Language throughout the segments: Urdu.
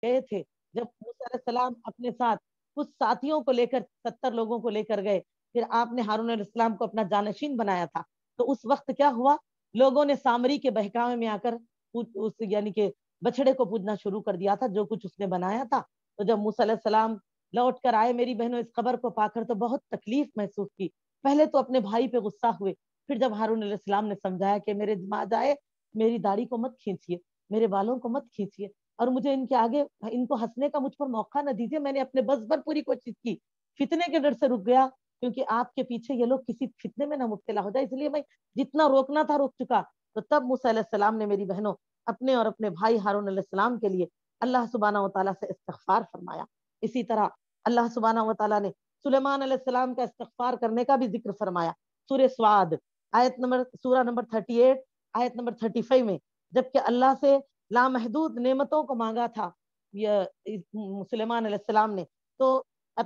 گئے تھے, جب موسیٰ علیہ السلام اپنے ساتھ کچھ ساتھیوں کو لے کر 70 لوگوں کو لے کر گئے, پھر آپ نے ہارون علیہ السلام کو اپنا جانشین بنایا تھا, تو اس وقت کیا ہوا, لوگوں نے سامری کے بہکاوے میں آ کر اس یعنی کہ بچڑے کو پوجنا شروع کر دیا تھا, جو کچھ اس نے بنایا تھا. تو جب موسیٰ علیہ السلام لوٹ کر آئے میری بہنوں اس خبر کو پا کر, تو بہت تکلیف محسوس کی. پہلے تو اپنے بھائی پہ غصہ ہوئے, پھر جب ہارون علیہ السلام نے سمجھایا کہ میرے دماغ آئے, میری داڑھی کو مت کھینچیے, میرے بالوں کو مت کھینچیے, اور مجھے ان کے آگے ان کو ہنسنے کا مجھ پر موقع نہ دیجیے, میں نے اپنے بس پر پوری کوشش کی, فتنے کے ڈر سے رک گیا, کیونکہ آپ کے پیچھے یہ لوگ کسی فتنے میں نہ مبتلا ہو جائے, اس لیے میں جتنا روکنا تھا روک چکا. تو تب موسیٰ علیہ السلام نے میری بہنوں اپنے اور اپنے بھائی ہارون علیہ السلام کے لیے اللہ سبحانہ و تعالیٰ سے استغفار فرمایا. اسی طرح اللہ سبحانہ و تعالیٰ نے سلیمان علیہ السلام کا استغفار کرنے کا بھی ذکر فرمایا. سورہ سواد سورہ نمبر 38 آیت نمبر 35 میں, جبکہ اللہ سے لامحدود نعمتوں کو مانگا تھا سلیمان علیہ السلام نے, تو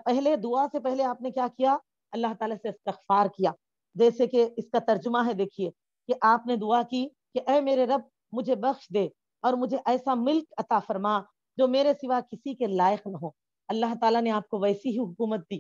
پہلے دعا سے پہلے آپ نے کیا کیا, اللہ تعالیٰ سے استغفار کیا. جیسے کہ اس کا ترجمہ ہے, دیکھیے کہ آپ نے دعا کی کہ اے میرے رب مجھے بخش دے اور مجھے ایسا ملک عطا فرما جو میرے سوا کسی کے لائق نہ ہو. اللہ تعالیٰ نے آپ کو ویسی ہی حکومت دی,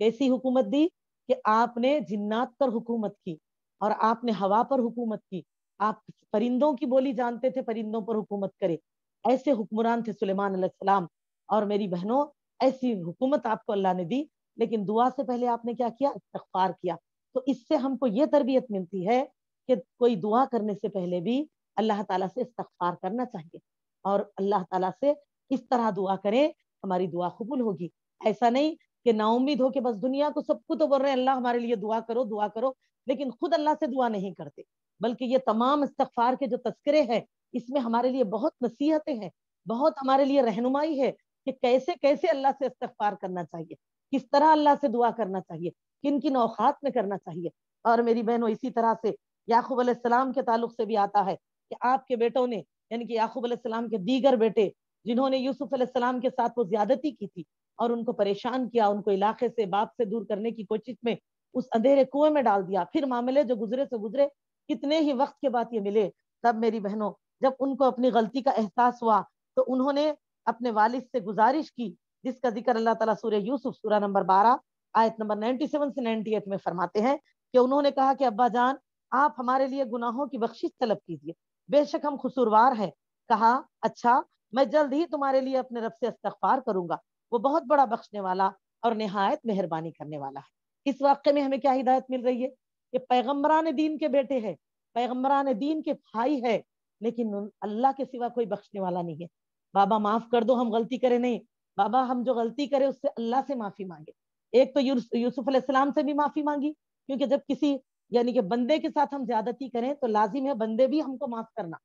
کیسی حکومت دی کہ آپ نے جنات پر حکومت کی, اور آپ نے ہوا پر حکومت کی, آپ پرندوں کی بولی جانتے تھے, پرندوں پر حکومت کرے, ایسے حکمران تھے سلیمان علیہ السلام. اور میری بہنوں ایسی حکومت آپ کو اللہ نے دی, لیکن دعا سے پہلے آپ نے کیا کیا, استغفار کیا. تو اس سے ہم کو یہ تربیت ملتی ہے کہ کوئی دعا کرنے سے پہلے بھی اللہ تعالیٰ سے استغفار کرنا چاہیے, اور اللہ تعالیٰ سے اس طرح دعا کریں ہماری دعا قبول ہوگی. ایسا نہیں کہ نا امید ہو کہ بس دنیا کو سب کو تو بول رہے ہیں اللہ ہمارے لیے دعا کرو دعا کرو, لیکن خود اللہ سے دعا نہیں کرتے. بلکہ یہ تمام استغفار کے جو تذکرے ہیں, اس میں ہمارے لیے بہت نصیحتیں ہیں, بہت ہمارے لیے رہنمائی ہے کہ کیسے کیسے اللہ سے استغفار کرنا چاہیے, کس طرح اللہ سے دعا کرنا چاہیے, کن کن اوقات میں کرنا چاہیے. اور میری بہنوں اسی طرح سے یعقوب علیہ السلام کے تعلق سے بھی آتا ہے کہ آپ کے بیٹوں نے, یعنی کہ یعقوب علیہ السلام کے دیگر بیٹے جنہوں نے یوسف علیہ السلام کے ساتھ وہ زیادتی کی تھی اور ان کو پریشان کیا, ان کو علاقے سے باپ سے دور کرنے کی کوشش میں اس اندھیرے کنویں میں ڈال دیا, پھر معاملے جو گزرے سے گزرے, کتنے ہی وقت کے بعد یہ ملے, تب میری بہنوں جب ان کو اپنی غلطی کا احساس ہوا تو انہوں نے اپنے والد سے گزارش کی, جس کا ذکر اللہ تعالیٰ سورہ یوسف سورہ نمبر 12 آیت نمبر 97 سے 98 میں فرماتے ہیں کہ انہوں نے کہا کہ ابا جان آپ ہمارے لیے گناہوں کی بخشش طلب کیجیے, بے شک ہم قصوروار ہیں. کہا اچھا, میں جلد ہی تمہارے لیے اپنے رب سے استغفار کروں گا, وہ بہت بڑا بخشنے والا اور نہایت مہربانی کرنے والا ہے. اس واقعے میں ہمیں کیا ہدایت مل رہی ہے کہ پیغمبران دین کے بیٹے ہیں, پیغمبران دین کے بھائی ہے, لیکن اللہ کے سوا کوئی بخشنے والا نہیں ہے. بابا معاف کر دو, ہم غلطی کرے نہیں, بابا ہم جو غلطی کرے اس سے اللہ سے معافی مانگے. ایک تو یوسف علیہ السلام سے بھی معافی مانگی, کیونکہ جب کسی یعنی کہ بندے کے ساتھ ہم زیادتی کریں تو لازم ہے بندے بھی ہم کو معاف کرنا.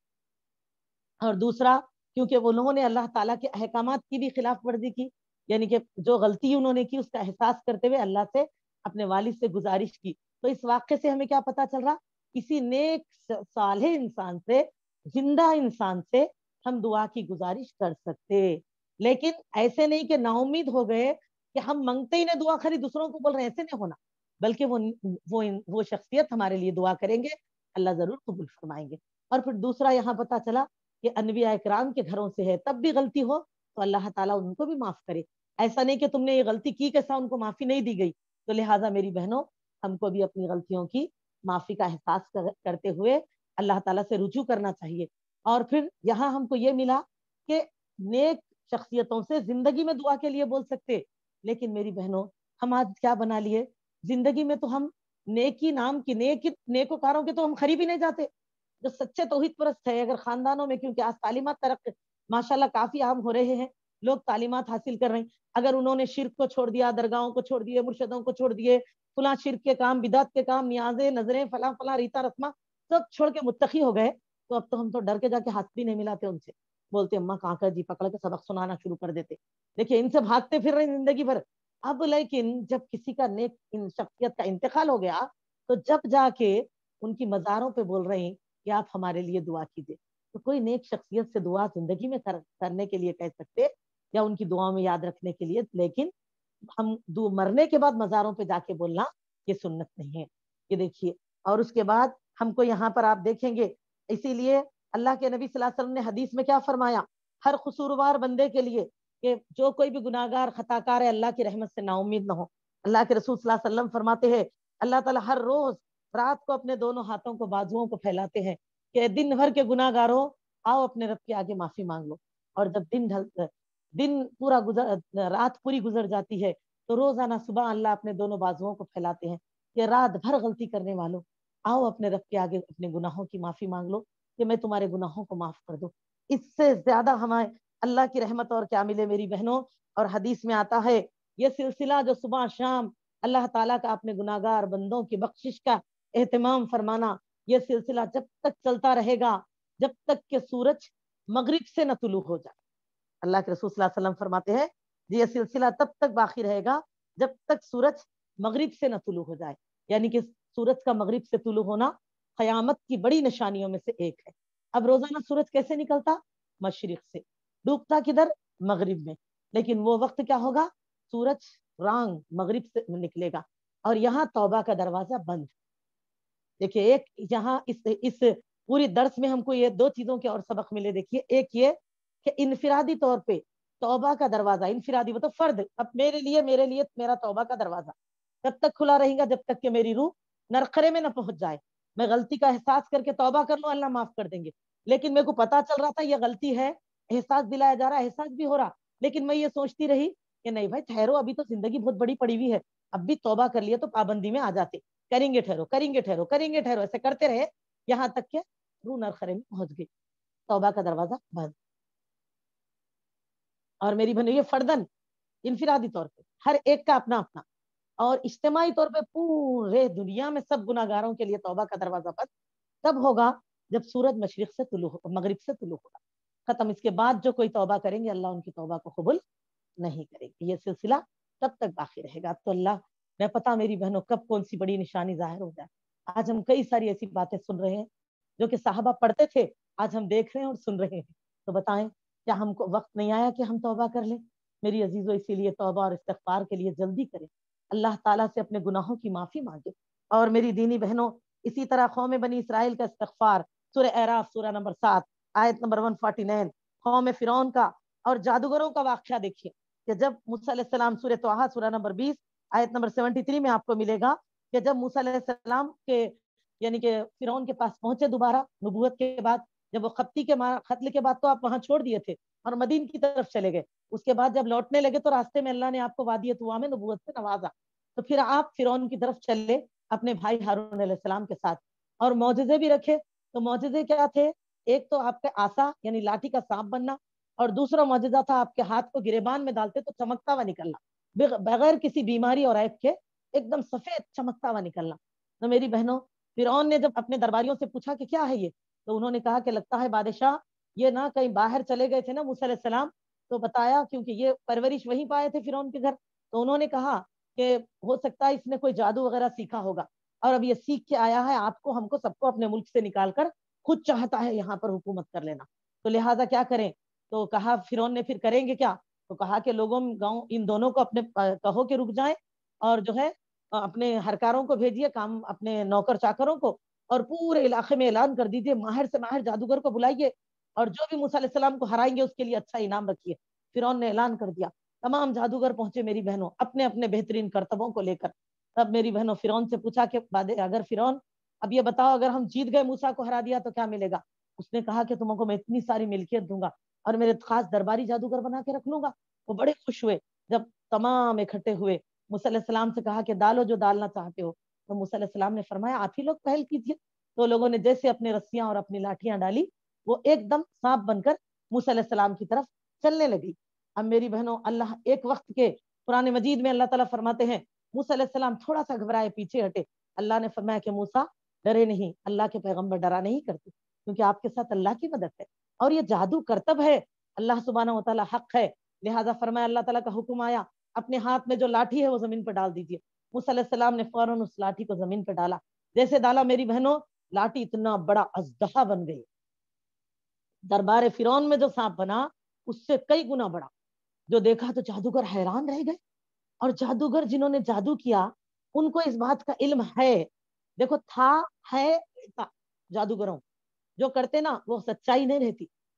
اور دوسرا کیونکہ انہوں نے اللہ تعالیٰ کے احکامات کی بھی خلاف ورزی کی, یعنی کہ جو غلطی انہوں نے کی اس کا احساس کرتے ہوئے اللہ سے اپنے والد سے گزارش کی. تو اس واقعے سے ہمیں کیا پتا چل رہا, کسی نیک صالح انسان سے, زندہ انسان سے ہم دعا کی گزارش کر سکتے, لیکن ایسے نہیں کہ نا امید ہو گئے کہ ہم منگتے ہی نہ دعا خری دوسروں کو بول رہے ہیں, ایسے نہیں ہونا, بلکہ وہ شخصیت ہمارے لیے دعا کریں گے, اللہ ضرور قبول فرمائیں گے. اور پھر دوسرا یہاں پتا چلا کہ انبیاء اکرام کے گھروں سے ہے, تب بھی غلطی ہو تو اللہ تعالیٰ ان کو بھی معاف کرے. ایسا نہیں کہ تم نے یہ غلطی کی کیسا ان کو معافی نہیں دی گئی. تو لہٰذا میری بہنوں ہم کو بھی اپنی غلطیوں کی معافی کا احساس کرتے ہوئے اللہ تعالیٰ سے رجوع کرنا چاہیے. اور پھر یہاں ہم کو یہ ملا کہ نیک شخصیتوں سے زندگی میں دعا کے لیے بول سکتے, لیکن میری بہنوں ہم آج کیا بنا لیے, زندگی میں تو ہم نیکی نام کی نیکوکاروں کے تو ہم خریب ہی نہیں جاتے. جو سچے توحید پرست ہے اگر خاندانوں میں, کیونکہ آج تعلیمات ترقی ماشاءاللہ کافی عام ہو رہے ہیں, لوگ تعلیمات حاصل کر رہے ہیں, اگر انہوں نے شرک کو چھوڑ دیا, درگاہوں کو چھوڑ دیے, مرشدوں کو چھوڑ دیے, فلاں شرک کے کام, بدعت کے کام, نیازیں, نظریں, فلاں فلاں ریتا رسمہ سب چھوڑ کے متقی ہو گئے, تو اب تو ہم تو ڈر کے جا کے ہاتھ بھی نہیں ملاتے ان سے, بولتے اماں کانکا جی پکڑ کے سبق سنانا شروع کر دیتے. دیکھیے ان سے بھاگتے پھر رہے زندگی بھر. اب لیکن جب کسی کا نیک شخصیت کا انتقال ہو گیا تو جب جا کے ان کی مزاروں پہ بول رہے ہیں کہ آپ ہمارے لیے دعا کیجیے. تو کوئی نیک شخصیت سے دعا زندگی میں کرنے کے لیے کہہ سکتے, یا ان کی دعاؤں میں یاد رکھنے کے لیے, لیکن ہم مرنے کے بعد مزاروں پہ جا کے بولنا یہ سنت نہیں ہے. یہ دیکھیے, اور اس کے بعد ہم کو یہاں پر آپ دیکھیں گے, اسی لیے اللہ کے نبی صلی اللہ علیہ وسلم نے حدیث میں کیا فرمایا, ہر قصوروار بندے کے لیے کہ جو کوئی بھی گناہگار خطا کار ہے اللہ کی رحمت سے نا امید نہ ہو. اللہ کے رسول صلی اللہ علیہ وسلم فرماتے ہیں اللہ تعالیٰ ہر روز رات کو اپنے دونوں ہاتھوں کو بازوؤں کو پھیلاتے ہیں کہ دن بھر کے گناہگاروں آؤ اپنے رب کے آگے معافی مانگ لو. اور جب دن پورا رات پوری گزر جاتی ہے تو روزانہ صبح اللہ اپنے دونوں بازوؤں کو پھیلاتے ہیں کہ رات بھر غلطی کرنے والوں آؤ اپنے رب کے آگے اپنے گناہوں کی معافی مانگ لو کہ میں تمہارے گناہوں کو معاف کر دوں. اس سے زیادہ ہمیں اللہ کی رحمت اور کیا ملے میری بہنوں. اور حدیث میں آتا ہے یہ سلسلہ جو صبح شام اللہ تعالیٰ کا اپنے گناہگار بندوں کی بخشش کا اہتمام فرمانا، یہ سلسلہ جب تک چلتا رہے گا جب تک کہ سورج مغرب سے نہ طلوع ہو جائے. اللہ کے رسول صلی اللہ علیہ وسلم فرماتے ہیں یہ سلسلہ تب تک باقی رہے گا جب تک سورج مغرب سے نہ طلوع ہو جائے. یعنی کہ سورج کا مغرب سے طلوع ہونا قیامت کی بڑی نشانیوں میں سے ایک ہے. اب روزانہ سورج کیسے نکلتا؟ مشرق سے. ڈوبتا کدھر؟ مغرب میں. لیکن وہ وقت کیا ہوگا؟ سورج رانگ مغرب سے نکلے گا اور یہاں توبہ کا دروازہ بند. دیکھیے ایک یہاں اس پوری درس میں ہم کو یہ دو چیزوں کے اور سبق ملے. دیکھیے ایک یہ کہ انفرادی طور پہ توبہ کا دروازہ، انفرادی مطلب فرد، اب میرے لیے میرا توبہ کا دروازہ کب تک کھلا رہے گا؟ جب تک کہ میری روح نرخرے میں نہ پہنچ جائے. میں غلطی کا احساس کر کے توبہ کر لوں اللہ معاف کر دیں گے، لیکن میرے کو پتا چل رہا تھا یہ غلطی ہے، احساس دلایا جا رہا، احساس بھی ہو رہا، لیکن میں یہ سوچتی رہی کہ نہیں بھائی ٹھہرو، ابھی تو زندگی بہت بڑی پڑی ہوئی ہے، اب بھی توبہ کر لیا تو پابندی میں آ جاتے، کریں گے ٹھہرو کریں گے ٹھہرو کریں گے ٹھہرو، ایسے کرتے رہے یہاں تک کہ روح نرخرے میں پہنچ گئی. توبہ کا دروازہ بند. اور میری بہنوں یہ فردن انفرادی طور پہ ہر ایک کا اپنا اپنا، اور اجتماعی طور پہ پورے دنیا میں سب گناہگاروں کے لیے توبہ کا دروازہ بند تب ہوگا جب سورج مشرق سے طلوع مغرب سے طلوع ہوگا. ختم. اس کے بعد جو کوئی توبہ کریں گے اللہ ان کی توبہ کو قبول نہیں کرے گی. یہ سلسلہ تب تک باقی رہے گا. تو اللہ میں پتا میری بہنوں کب کون سی بڑی نشانی ظاہر ہو جائے. آج ہم کئی ساری ایسی باتیں سن رہے ہیں جو کہ صحابہ پڑھتے تھے، آج ہم دیکھ رہے ہیں اور سن رہے ہیں. تو بتائیں کیا ہم کو وقت نہیں آیا کہ ہم توبہ کر لیں؟ میری عزیزوں اسی لیے توبہ اور استغفار کے لیے جلدی کریں، اللہ تعالیٰ سے اپنے گناہوں کی معافی مانگے. اور میری دینی بہنوں اسی طرح قوم بنی اسرائیل کا استغفار، سورہ اعراف سورہ نمبر 7 آیت نمبر 149، قوم فرعون کا اور جادوگروں کا واقعہ دیکھیے کہ جب موسیٰ علیہ السلام، سورہ طٰہٰ سورہ نمبر 20 آیت نمبر 73 میں آپ کو ملے گا کہ جب موسیٰ علیہ السلام کے یعنی کہ فرعون کے پاس پہنچے دوبارہ نبوت کے بعد، جب وہ قبطی کے قتل کے بعد تو آپ وہاں چھوڑ دیے تھے اور مدین کی طرف چلے گئے، اس کے بعد جب لوٹنے لگے تو راستے میں اللہ نے آپ کو وادی طویٰ میں نبوت سے نوازا، تو پھر آپ فرعون کی طرف چلے اپنے بھائی ہارون علیہ السلام کے ساتھ اور معجزے بھی رکھے. تو معجزے کیا تھے؟ ایک تو آپ کے آسا یعنی لاٹھی کا سانپ بننا، اور دوسرا معجزہ تھا آپ کے ہاتھ کو گریبان میں ڈالتے تو چمکتا ہوا نکلنا، بغیر کسی بیماری اور عیب کے ایک دم سفید چمکتا ہوا نکلنا. تو میری بہنوں فرعون نے جب اپنے درباریوں سے پوچھا کہ کیا ہے یہ، تو انہوں نے کہا کہ لگتا ہے بادشاہ یہ نہ کہیں باہر چلے گئے تھے نا موسیٰ علیہ السلام، تو بتایا کیونکہ یہ پرورش وہیں پائے تھے فرعون کے گھر، تو انہوں نے کہا کہ ہو سکتا ہے اس نے کوئی جادو وغیرہ سیکھا ہوگا اور اب یہ سیکھ کے آیا ہے آپ کو ہم کو سب کو اپنے ملک سے نکال کر خود چاہتا ہے یہاں پر حکومت کر لینا، تو لہٰذا کیا کریں؟ تو کہا فرعون نے پھر کریں گے کیا؟ تو کہا کہ لوگوں گاؤں ان دونوں کو اپنے کہو کہ رک جائیں اور جو ہے اپنے ہرکاروں کو بھیجیے کام، اپنے نوکر چاکروں کو، اور پورے علاقے میں اعلان کر دیجیے ماہر سے ماہر جادوگر کو بلائیے اور جو بھی موسیٰ علیہ السلام کو ہرائیں گے اس کے لیے اچھا انعام رکھیے. فرعون نے اعلان کر دیا. تمام جادوگر پہنچے میری بہنوں اپنے اپنے بہترین کرتبوں کو لے کر. تب میری بہنوں فرعون سے پوچھا کہ اگر فرعون اب یہ بتاؤ اگر ہم جیت گئے موسیٰ کو ہرا دیا تو کیا ملے گا؟ اس نے کہا کہ تم کو میں اتنی ساری ملکیت دوں گا اور میرے خاص درباری جادوگر بنا کے رکھ لوں گا. وہ بڑے خوش ہوئے جب تمام اکٹھے ہوئے. موسیٰ علیہ السلام سے کہا کہ ڈالو جو ڈالنا چاہتے ہو، تو موسیٰ علیہ السلام نے فرمایا آپ ہی لوگ پہل کیجیے. تو لوگوں نے جیسے اپنے رسیاں اور اپنی لاٹیاں ڈالی وہ ایک دم سانپ بن کر موسیٰ علیہ السلام کی طرف چلنے لگی. اب میری بہنوں اللہ ایک وقت کے قرآن مجید میں اللہ تعالیٰ فرماتے ہیں موسیٰ علیہ السلام تھوڑا سا گھبرائے پیچھے ہٹے. اللہ نے فرمایا کہ موسیٰ ڈرے نہیں، اللہ کے پیغمبر ڈرا نہیں کرتے کیونکہ آپ کے ساتھ اللہ کی مدد ہے اور یہ جادو کرتب ہے، اللہ سبحانہ و تعالیٰ حق ہے. لہٰذا فرمایا اللہ تعالیٰ کا حکم آیا اپنے ہاتھ میں جو لاٹھی ہے وہ زمین پہ ڈال دیجیے. موسیٰ علیہ السلام نے فوراً اس لاٹھی کو زمین پہ ڈالا. جیسے ڈالا میری بہنوں لاٹھی اتنا بڑا اژدہا بن گئی. دربار فرعون میں جو سانپ بنا اس سے کئی گنا بڑا. جو دیکھا تو جادوگر حیران رہ گئے، اور جادوگر جنہوں نے جادو کیا ان کو اس بات کا علم ہے. دیکھو تھا ہے جادوگروں جو کرتے نا وہ سچائی نہیں رہتی.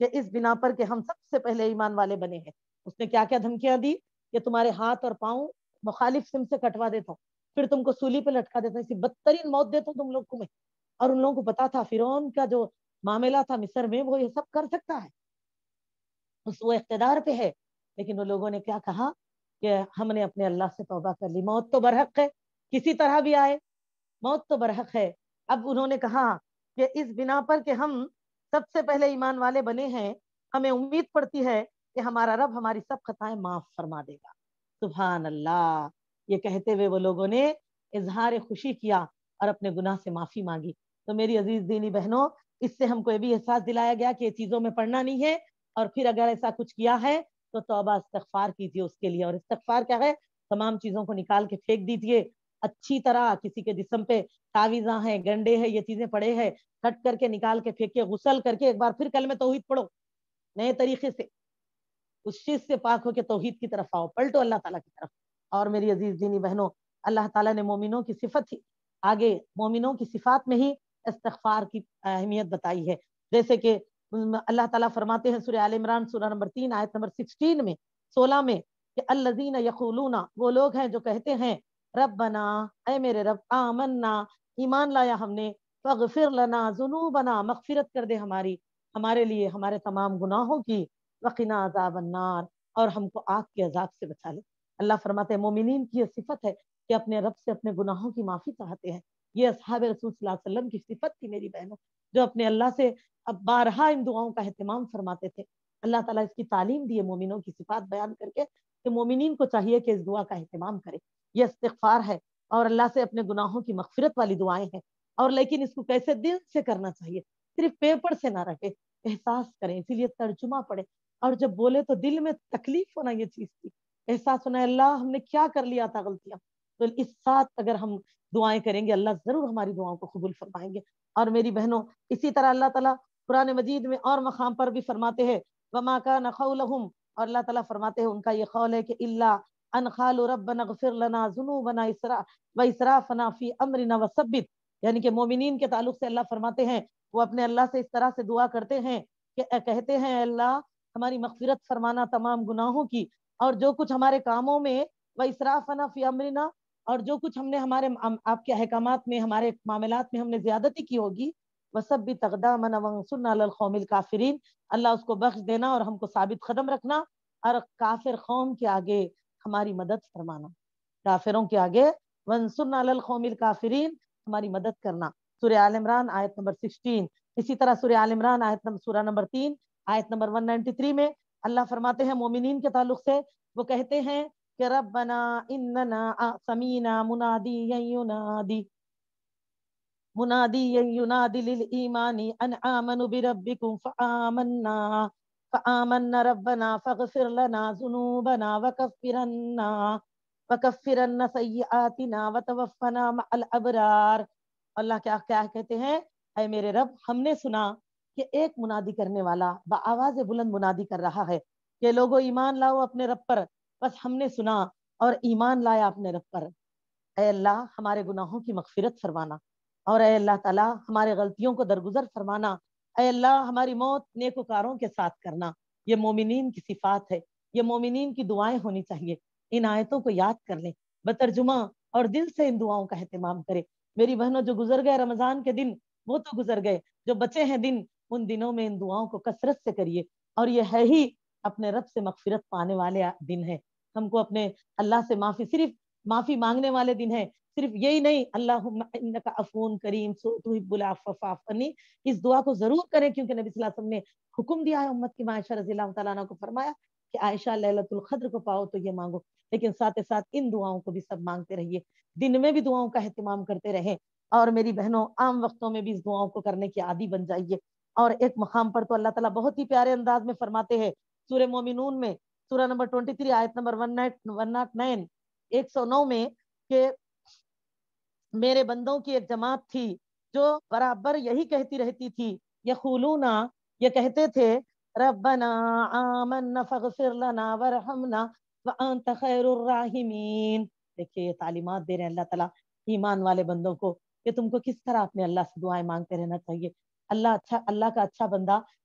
کہ اس بنا پر کہ ہم سب سے پہلے ایمان والے بنے ہیں. اس نے کیا کیا دھمکیاں دی کہ تمہارے ہاتھ اور پاؤں مخالف سم سے کٹوا دیتا ہوں, پھر تم کو سولی پہ لٹکا دیتا ہوں, اسی بدترین موت دیتا ہوں تم لوگ کو میں. اور ان لوگوں کو پتا تھا فرعون کا جو معاملہ تھا مصر میں, وہ یہ سب کر سکتا ہے, وہ اقتدار پہ ہے. لیکن وہ لوگوں نے کیا کہا کہ ہم نے اپنے اللہ سے توبہ کر لی, موت تو برحق ہے, کسی طرح بھی آئے موت تو برحق ہے. اب انہوں نے کہا کہ اس بنا پر کہ ہم سب سے پہلے ایمان والے بنے ہیں, ہمیں امید پڑتی ہے کہ ہمارا رب ہماری سب خطائیں معاف فرما دے گا. سبحان اللہ. یہ کہتے ہوئے وہ لوگوں نے اظہار خوشی کیا اور اپنے گناہ سے معافی مانگی. تو میری عزیز دینی بہنوں, اس سے ہم کو یہ بھی احساس دلایا گیا کہ یہ چیزوں میں پڑنا نہیں ہے, اور پھر اگر ایسا کچھ کیا ہے تو توبہ استغفار کیجیے اس کے لیے. اور استغفار کیا ہے؟ تمام چیزوں کو نکال کے پھینک دیجیے اچھی طرح. کسی کے جسم پہ تعویذاں ہیں, گنڈے ہیں, یہ چیزیں پڑے ہیں, کٹ کر کے نکال کے پھینکے, غسل کر کے ایک بار پھر کلمہ توحید پڑھو نئے طریقے سے, اس چیز سے پاک ہو کے توحید کی طرف آؤ, پلٹو اللہ تعالیٰ کی طرف. اور میری عزیز دینی بہنوں, اللہ تعالیٰ نے مومنوں کی صفت ہی آگے, مومنوں کی صفات میں ہی استغفار کی اہمیت بتائی ہے. جیسے کہ اللہ تعالیٰ فرماتے ہیں سورہ آل عمران سورہ نمبر 3 آیت نمبر 16 میں کہ الذین یقولون, وہ لوگ ہیں جو کہتے ہیں ربنا, اے میرے رب, آمنا, ایمان لایا ہم نے, فاغفر لنا ذنوبنا, مغفرت کر دے ہمارے لیے ہمارے تمام گناہوں کی, وقنا عذاب النار, اور ہم کو آگ کے عذاب سے بچا لے. اللہ فرماتے ہیں مومنین کی یہ صفت ہے کہ اپنے رب سے اپنے گناہوں کی معافی چاہتے ہیں. یہ اصحاب رسول صلی اللہ علیہ وسلم کی صفت تھی میری بہنوں, جو اپنے اللہ سے اب بارہا ان دعاؤں کا اہتمام فرماتے تھے. اللہ تعالیٰ اس کی تعلیم دی ہے مومنوں کی صفات بیان کر کے, کہ مومنین کو چاہیے کہ اس دعا کا اہتمام کرے. یہ استغفار ہے اور اللہ سے اپنے گناہوں کی مغفرت والی دعائیں ہیں. اور لیکن اس کو کیسے دل سے کرنا چاہیے, صرف پیپر سے نہ رہے, احساس کریں, اسی لیے ترجمہ پڑھے, اور جب بولے تو دل میں تکلیف ہونا یہ چیز تھی, احساس ہونا اللہ ہم نے کیا کر لیا تھا غلطیاں. تو اس ساتھ اگر ہم دعائیں کریں گے اللہ ضرور ہماری دعاؤں کو قبول فرمائیں گے. اور میری بہنوں, اسی طرح اللہ تعالیٰ قرآن مجید میں اور مقام پر بھی فرماتے ہیں وما کان قولہم, اور اللہ تعالیٰ فرماتے ہیں ان کا یہ قول ہے کہ الا ان قالوا ربنا اغفر لنا ذنوبنا واسرافنا فی امرنا وثبت, یعنی کہ مومنین کے تعلق سے اللہ فرماتے ہیں وہ اپنے اللہ سے اس طرح سے دعا کرتے ہیں کہ کہتے ہیں اللہ ہماری مغفرت فرمانا تمام گناہوں کی, اور جو کچھ ہمارے کاموں میں, واسرافنا فی امرنا, اور جو کچھ ہم نے ہمارے آپ کے احکامات میں, ہمارے معاملات میں ہم نے زیادتی کی ہوگی, وثبت اقدامنا وانصرنا علی القوم الکافرین, اللہ اس کو بخش دینا اور ہم کو ثابت قدم رکھنا, اور کافر قوم کے آگے ہماری مدد فرمانا, کافروں کے آگے وانصرنا علی القوم الکافرین, ہماری مدد کرنا. سورہ آل عمران آیت نمبر 16. اسی طرح سورہ آل عمران سورہ نمبر 3 آیت نمبر 193 میں اللہ فرماتے ہیں مومنین کے تعلق سے, وہ کہتے ہیں کہ ربنا اننا سمینا منادی ینادی للایمان ان آمنوا بربکم فآمنا ربنا فاغفر لنا ذنوبنا وکفرن سیئاتنا وتوفنا مع الابرار. اللہ کیا کہتے ہیں, اے میرے رب, ہم نے سنا کہ ایک منادی کرنے والا بآواز بلند منادی کر رہا ہے کہ لوگوں ایمان لاؤ اپنے رب پر. بس ہم نے سنا اور ایمان لایا اپنے رب پر. اے اللہ ہمارے گناہوں کی مغفرت فرمانا, اور اے اللہ تعالیٰ ہمارے غلطیوں کو درگزر فرمانا. اے اللہ ہماری موت نیکوکاروں کے ساتھ کرنا. یہ مومنین کی صفات ہے, یہ مومنین کی دعائیں ہونی چاہیے. ان آیتوں کو یاد کر لیں بترجمہ, اور دل سے ان دعاؤں کا اہتمام کرے. میری بہنوں, جو گزر گئے رمضان کے دن وہ تو گزر گئے, جو بچے ہیں دن, ان دنوں میں ان دعاؤں کو کثرت سے کریے. اور یہ ہے ہی اپنے رب سے مغفرت پانے والے دن ہے. ہم کو اپنے اللہ سے معافی, صرف معافی مانگنے والے دن ہے, صرف یہی نہیں اللہم انک عفو کریم تحب العفو فاعف عنی. اس دعا کو ضرور کریں, کیونکہ نبی صلی اللہ علیہ وسلم نے حکم دیا ہے امت کی عائشہ رضی اللہ تعالیٰ عنہ کو, فرمایا کہ عائشہ لیلۃ القدر کو پاؤ تو یہ مانگو, لیکن ساتھ ساتھ ان دعاؤں کو بھی سب مانگتے رہیے, دن میں بھی دعاؤں کا اہتمام کرتے رہیں. اور میری بہنوں, عام وقتوں میں بھی اس دعاؤں کو کرنے کی عادی بن جائیے. اور ایک مقام پر تو اللہ تعالیٰ بہت ہی پیارے انداز میں فرماتے ہیں سورہ مومنون میں سورہ نمبر 23 آیت نمبر 109 109 میں کہ میرے بندوں کی ایک جماعت تھی جو برابر یہی کہتی رہتی تھی, یقولون, یہ کہتے تھے ربنا آمنا فاغفر لنا ورحمنا وانت خیر الراحمین. دیکھیے یہ تعلیمات دے رہے ہیں اللہ تعالیٰ ایمان والے بندوں کو کہ تم کو کس طرح اپنے اللہ سے دعائیں مانگتے رہنا چاہیے. اللہ کا اچھا بندہ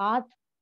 8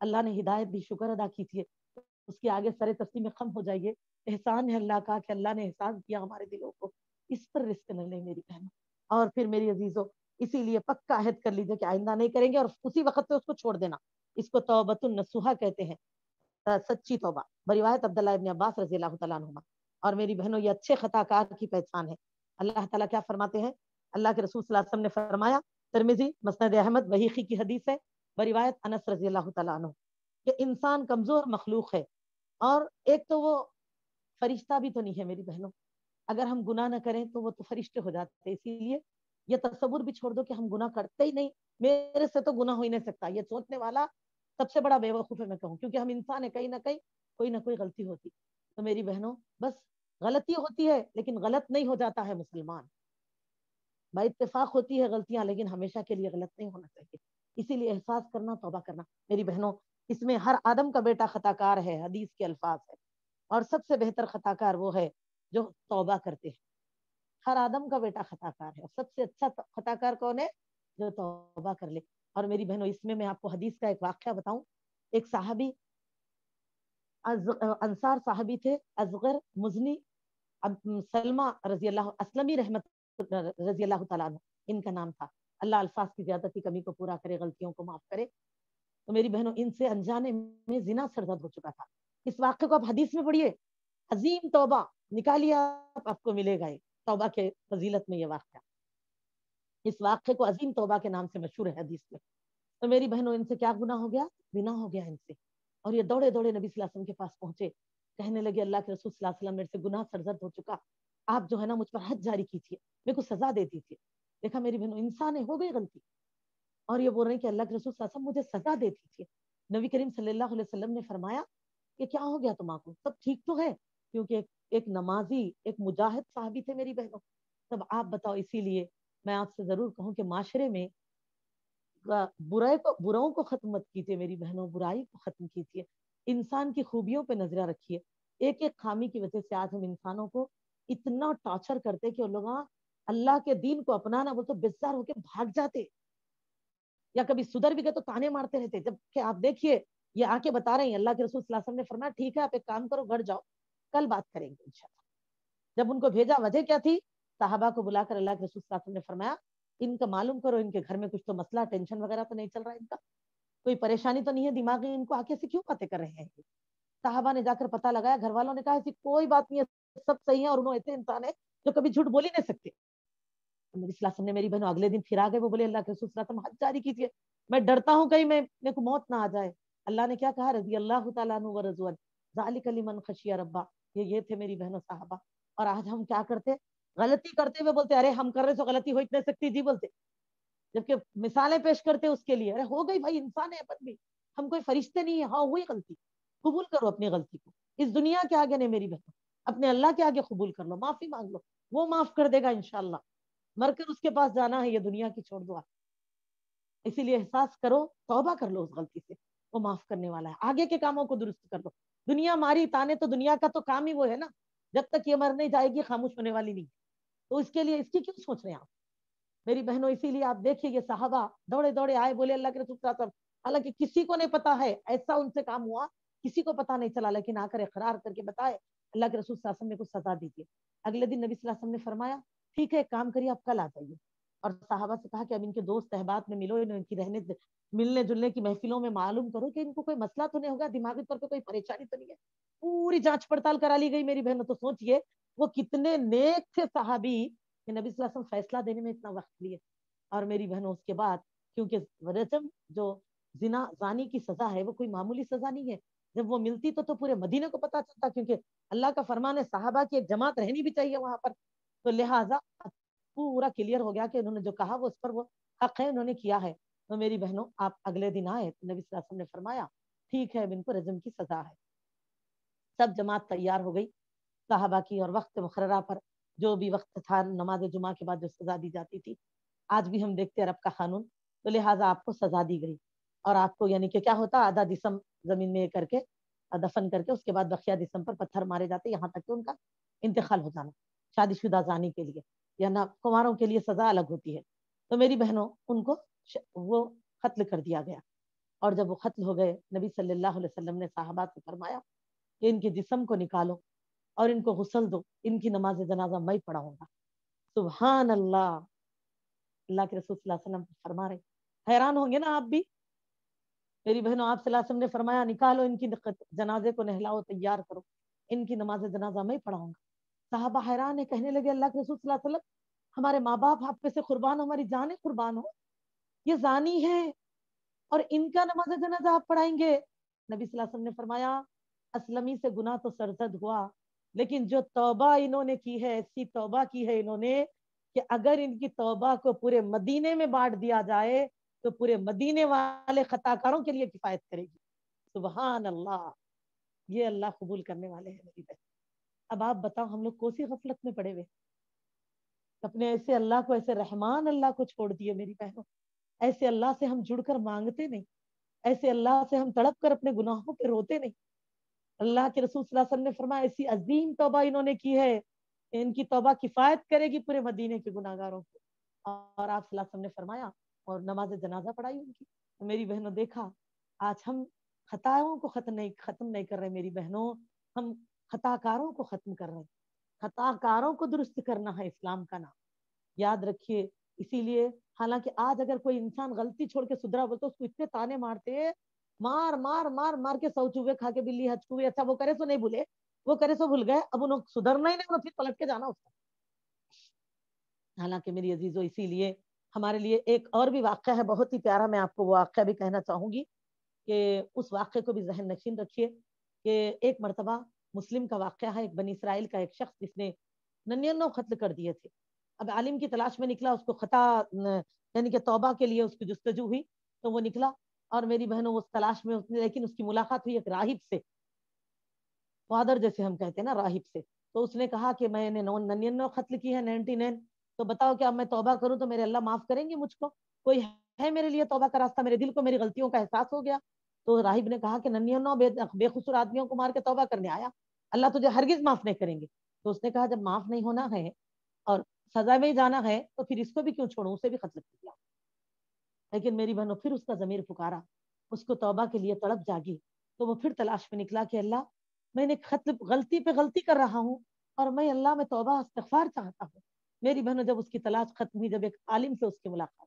اللہ نے ہدایت دی، شکر ادا کیجیے، اس کے آگے سر تسلیم میں خم ہو جائیے. احسان ہے اللہ کا کہ اللہ نے احسان کیا ہمارے دلوں کو، اس پر رزق نہ لیں میری بہنوں. اور پھر میری عزیزوں اسی لیے پکا عہد کر لیجیے کہ آئندہ نہیں کریں گے، اور اسی وقت پہ اس کو چھوڑ دینا. اس کو توبۃ النصوحہ کہتے ہیں، سچی توبہ، بروایت عبداللہ ابن عباس رضی اللہ تعالیٰ عنہما. اور میری بہنوں یہ اچھے خطا کار کی پہچان ہے. اللہ تعالیٰ کیا فرماتے ہیں؟ اللہ کے رسول صلی اللہ علیہ وسلم نے فرمایا، ترمذی مسند احمد وحیقی کی حدیث ہے، بروایت انس رضی اللہ تعالیٰ عنہ، کہ انسان کمزور مخلوق ہے، اور ایک تو وہ فرشتہ بھی تو نہیں ہے میری بہنوں. اگر ہم گناہ نہ کریں تو وہ تو فرشتے ہو جاتے ہیں. اسی لیے یہ تصور بھی چھوڑ دو کہ ہم گناہ کرتے ہی نہیں، میرے سے تو گناہ ہو ہی نہیں سکتا، یہ سوچنے والا سب سے بڑا بے وقوف ہے میں کہوں، کیونکہ ہم انسان ہیں، کہیں نہ کہیں کوئی نہ کوئی غلطی ہوتی. تو میری بہنوں بس غلطی ہوتی ہے لیکن غلط نہیں ہو جاتا ہے مسلمان. بھائی اتفاق ہوتی ہے غلطیاں، لیکن ہمیشہ کے لیے غلط نہیں ہونا چاہیے. اسی لیے احساس کرنا، توبہ کرنا. میری بہنوں اس میں ہر آدم کا بیٹا خطا کار ہے، حدیث کے الفاظ ہے، اور سب سے بہتر خطا کار وہ ہے جو توبہ کرتے ہیں. ہر آدم کا بیٹا خطا کار ہے، سب سے اچھا خطا کار کون ہے؟ جو توبہ کر لے. اور میری بہنوں اس میں آپ کو حدیث کا ایک واقعہ بتاؤں. ایک صحابی انصار صحابی تھے، اصغر مزنی سلمہ رضی اللہ اسلمی رحمت رضی اللہ تعالیٰ عنہ ان کا نام تھا. اللہ الفاظ کی زیادتی کمی کو پورا کرے، غلطیوں کو معاف کرے. تو میری بہنوں ان سے انجانے میں زنا سرزد ہو چکا تھا. اس واقعے کو آپ حدیث میں پڑھیے، عظیم توبہ نکالیے آپ کو ملے گا. توبہ کے فضیلت میں یہ واقعہ، اس واقعے کو عظیم توبہ کے نام سے مشہور ہے حدیث میں. تو میری بہنوں ان سے کیا گناہ ہو گیا؟ زنا ہو گیا ان سے. اور یہ دوڑے دوڑے نبی صلی اللہ علیہ وسلم کے پاس پہنچے، کہنے لگے اللہ کے رسول صلی اللہ علیہ وسلم میرے سے گناہ سرزد ہو چکا، آپ جو ہے نا مجھ پر حد جاری کیجیے، میرے کو سزا دے دیجیے. دیکھا میری بہنوں انسان ہے، ہو گئی غلطی، اور یہ بول رہے ہیں کہ اللہ کے رسول صلی اللہ علیہ وسلم مجھے سزا دے دیجیے. نبی کریم صلی اللہ علیہ وسلم نے فرمایا کہ کیا ہو گیا تمہارا کو، سب ٹھیک تو ہے؟ کیونکہ ایک نمازی، ایک مجاہد صحابی تھے میری بہنوں. تب آپ بتاؤ، اسی لیے میں آپ سے ضرور کہوں کہ معاشرے میں براؤں کو ختم مت کیجیے میری بہنوں، برائی کو ختم کیجیے، انسان کی خوبیوں پہ نظرہ رکھیے. ایک ایک خامی کی وجہ سے آج ہم انسانوں کو اتنا ٹارچر کرتے کہ لوگ اللہ کے دین کو اپنانا بولتے بیزار ہو کے بھاگ جاتے، یا کبھی سدھر بھی گئے تو تانے مارتے رہتے. جب کہ آپ دیکھیے یہ آ کے بتا رہے ہیں، اللہ کے رسول صلی اللہ علیہ وسلم نے فرمایا ٹھیک ہے آپ ایک کام کرو، گھر جاؤ، کل بات کریں گے انشاءاللہ. جب ان کو بھیجا وجہ کیا تھی؟ صحابہ کو بلا کر اللہ کے رسول صلی اللہ علیہ وسلم نے فرمایا ان کا معلوم کرو، ان کے گھر میں کچھ تو مسئلہ، ٹینشن وغیرہ تو نہیں چل رہا، ان کا کوئی پریشانی تو نہیں ہے دماغی، ان کو آکے سے کیوں باتیں کر رہے ہیں. صحابہ نے جا کر پتہ لگایا، گھر والوں نے کہا ایسی کوئی بات نہیں ہے، سب صحیح ہے، اور انہوں ایسے انسان ہے جو کبھی جھوٹ بول ہی نہیں سکتے. نبی صلی اللہ علیہ وسلم نے میری بہنوں اگلے دن پھر آ گئے، وہ بولے اللہ کے رسول صلی اللہ علیہ وسلم حد جاری کیجیے، میں ڈرتا ہوں کہیں میرے کو موت نہ آ جائے. اللہ نے کیا کہا؟ رضی اللہ تعالیٰ عنہ ورضوان ذالک لمن خشی ربہ. یہ تھے میری بہنوں صحابہ. اور آج ہم کیا کرتے؟ غلطی کرتے ہوئے بولتے ارے ہم کر رہے تو غلطی ہو ہی نہیں سکتی جی بولتے، جبکہ مثالیں پیش کرتے اس کے لیے، ارے ہو گئی بھائی، انسان ہے اپن بھی، ہم کوئی فرشتے نہیں ہیں. ہاں ہوئی غلطی، قبول کرو اپنی غلطی کو، اس دنیا کے آگے نہیں میری بہن، اپنے اللہ کے آگے قبول کر لو، معافی مانگ لو، وہ معاف کر دے گا انشاءاللہ. مر کر اس کے پاس جانا ہے، یہ دنیا کی چھوڑ دو. اسی لیے احساس کرو، توبہ کر لو اس غلطی سے، وہ معاف کرنے والا ہے. آگے کے کاموں کو درست کر لو. دنیا ماری تانے تو دنیا کا تو کام ہی وہ ہے نا، جب تک یہ مر نہیں جائے گی خاموش ہونے والی نہیں، تو اس کے لیے اس کی کیوں سوچ رہے ہیں آپ میری بہنوں. اسی لیے آپ دیکھیے یہ صحابہ دوڑے دوڑے آئے، بولے اللہ کے رسول صلی اللہ علیہ وسلم، حالانکہ کسی کو نہیں پتا ہے، ایسا ان سے کام ہوا کسی کو پتا نہیں چلا، لیکن آ کر اقرار کر کے بتائے اللہ کے رسول صلی اللہ علیہ وسلم نے کچھ سزا دیجیے. اگلے دن نبی صلی اللہ علیہ وسلم نے فرمایا ٹھیک ہے ایک کام کریے آپ کل آ جائیے. اور صحابہ سے کہا کہ اب ان کے دوست احباب میں ملو، ان کی رہنے ملنے جلنے کی محفلوں میں معلوم کرو کہ ان کو کوئی مسئلہ تو نہیں ہوگا، دماغی طور پہ کوئی پریشانی تو نہیں ہے. پوری جانچ پڑتال کرا لی گئی میری بہنوں. تو سوچئے وہ کتنے نیک تھے صحابی کہ نبی صلی اللہ علیہ وسلم فیصلہ دینے میں اتنا وقت لیے. اور میری بہنوں اس کے بعد کیونکہ رجم جو زانی کی سزا ہے وہ کوئی معمولی سزا نہیں ہے، جب وہ ملتی تو پورے مدینے کو پتا چلتا، کیونکہ اللہ کا فرمان ہے صحابہ کی ایک جماعت رہنی بھی چاہیے وہاں پر. تو لہٰذا پورا کلیئر ہو گیا کہ انہوں نے جو کہا وہ اس پر وہ حق ہے، انہوں نے کیا ہے. تو میری بہنوں آپ اگلے دن آئے تو نبی صلی اللہ علیہ وسلم نے فرمایا ٹھیک ہے اب ان کو رجم کی سزا ہے. سب جماعت تیار ہو گئی صحابہ کی، اور وقت مقررہ پر جو بھی وقت تھا نماز جمعہ کے بعد جو سزا دی جاتی تھی، آج بھی ہم دیکھتے ہیں عرب کا قانون. تو لہٰذا آپ کو سزا دی گئی، اور آپ کو یعنی کہ کیا ہوتا، آدھا جسم زمین میں کر کے دفن کر کے اس کے بعد بقیہ جسم پر پتھر مارے جاتے یہاں تک کہ ان کا انتقال ہو جانا. شادی شدہ زانی کے لیے یا نہ کنواروں کے لیے سزا الگ ہوتی ہے. تو میری بہنوں ان کو وہ قتل کر دیا گیا. اور جب وہ قتل ہو گئے نبی صلی اللہ علیہ وسلم نے صحابہ سے فرمایا کہ ان کے جسم کو نکالو اور ان کو غسل دو، ان کی نماز جنازہ میں پڑھاؤں گا۔ سبحان اللہ، اللہ کے رسول صلی اللہ علیہ وسلم فرما رہے، حیران ہوں گے نا آپ بھی میری بہنوں، آپ صلی اللہ علیہ وسلم نے فرمایا نکالو ان کی جنازے کو، نہلاؤ، تیار کرو، ان کی نماز جنازہ میں پڑھاؤں گا۔ صحابہ حیران ہے، کہنے لگے اللہ کے رسول صلی اللہ علیہ وسلم ہمارے ماں باپ آپ پہ سے قربان، ہماری جانیں قربان ہو، یہ زانی ہے اور ان کا نماز جنازہ آپ پڑھائیں گے؟ نبی صلی اللہ علیہ وسلم نے فرمایا اسلمی سے گناہ تو سرزد ہوا، لیکن جو توبہ انہوں نے کی ہے، ایسی توبہ کی ہے انہوں نے کہ اگر ان کی توبہ کو پورے مدینے میں بانٹ دیا جائے تو پورے مدینے والے خطا کاروں کے لیے کفایت کرے گی۔ سبحان اللہ، یہ اللہ قبول کرنے والے ہیں میری بہن۔ اب آپ بتاؤ ہم لوگ کوسی غفلت میں پڑے ہوئے، اپنے ایسے اللہ کو، ایسے رحمان اللہ کو چھوڑ دیے میری بہنوں۔ ایسے اللہ سے ہم جڑ کر مانگتے نہیں، ایسے اللہ سے ہم تڑپ کر اپنے گناہوں پہ روتے نہیں۔ اللہ کے رسول صلی اللہ علیہ وسلم نے فرمایا ایسی عظیم توبہ انہوں نے کی ہے، ان کی توبہ کفایت کرے گی پورے مدینے کے گناہگاروں کو۔ اور آپ صلی اللہ علیہ وسلم نے فرمایا اور نماز جنازہ پڑھائی ان کی۔ میری بہنوں دیکھا آج ہم خطاؤں کو ختم نہیں کر رہے میری بہنوں، ہم خطا کاروں کو ختم کر رہے ہیں۔ خطا کاروں کو درست کرنا ہے اسلام کا نام، یاد رکھیے۔ اسی لیے حالانکہ آج اگر کوئی انسان غلطی چھوڑ کے سدھرا بولتا اس کو اتنے تانے مارتے، مار مار مار مار کے 100 چوبے کھا کے بلی ہچ ہوئے، اچھا وہ کرے سو نہیں بھولے، وہ کرے سو بھول گئے، اب انہوں سدھرنا ہی نہیں، انہوں پھر پلٹ کے جانا اس کو۔ حالانکہ میری عزیزو اسی لیے ہمارے لیے ایک اور بھی واقعہ ہے بہت ہی پیارا، میں آپ کو وہ واقعہ بھی کہنا چاہوں گی کہ اس واقعے کو بھی ذہن نشین رکھیے کہ ایک مرتبہ مسلم کا واقعہ ہے، ایک بنی اسرائیل کا ایک شخص جس نے 99 قتل کر دیے تھے، اب عالم کی تلاش میں نکلا، اس کو خطا یعنی کہ توبہ کے لیے اس کی جستجو ہوئی تو وہ نکلا، اور میری بہنوں اس تلاش میں لیکن اس کی ملاقات ہوئی ایک راہب سے، فادر جیسے ہم کہتے ہیں نا، راہب سے۔ تو اس نے کہا کہ میں نے 99 قتل کی ہے، 99، تو بتاؤ کہ اب میں توبہ کروں تو میرے اللہ معاف کریں گے مجھ کو؟ کوئی ہے میرے لیے توبہ کا راستہ؟ میرے دل کو میری غلطیوں کا احساس ہو گیا۔ تو راہب نے کہا کہ 99 بے قصور آدمیوں کو مار کے توبہ کرنے آیا، اللہ تجھے ہرگز معاف نہیں کریں گے۔ تو اس نے کہا جب معاف نہیں ہونا ہے اور سزا میں ہی جانا ہے تو پھر اس کو بھی کیوں چھوڑوں، اسے بھی قتل کیا۔ لیکن میری بہنوں پھر اس کا ضمیر پکارا، اس کو توبہ کے لیے تڑپ جاگی، تو وہ پھر تلاش میں نکلا کہ اللہ میں نے غلطی پہ غلطی کر رہا ہوں اور میں اللہ میں توبہ استغفار چاہتا ہوں۔ میری بہنوں جب اس کی تلاش ختم ہوئی، جب ایک عالم سے اس کی ملاقات،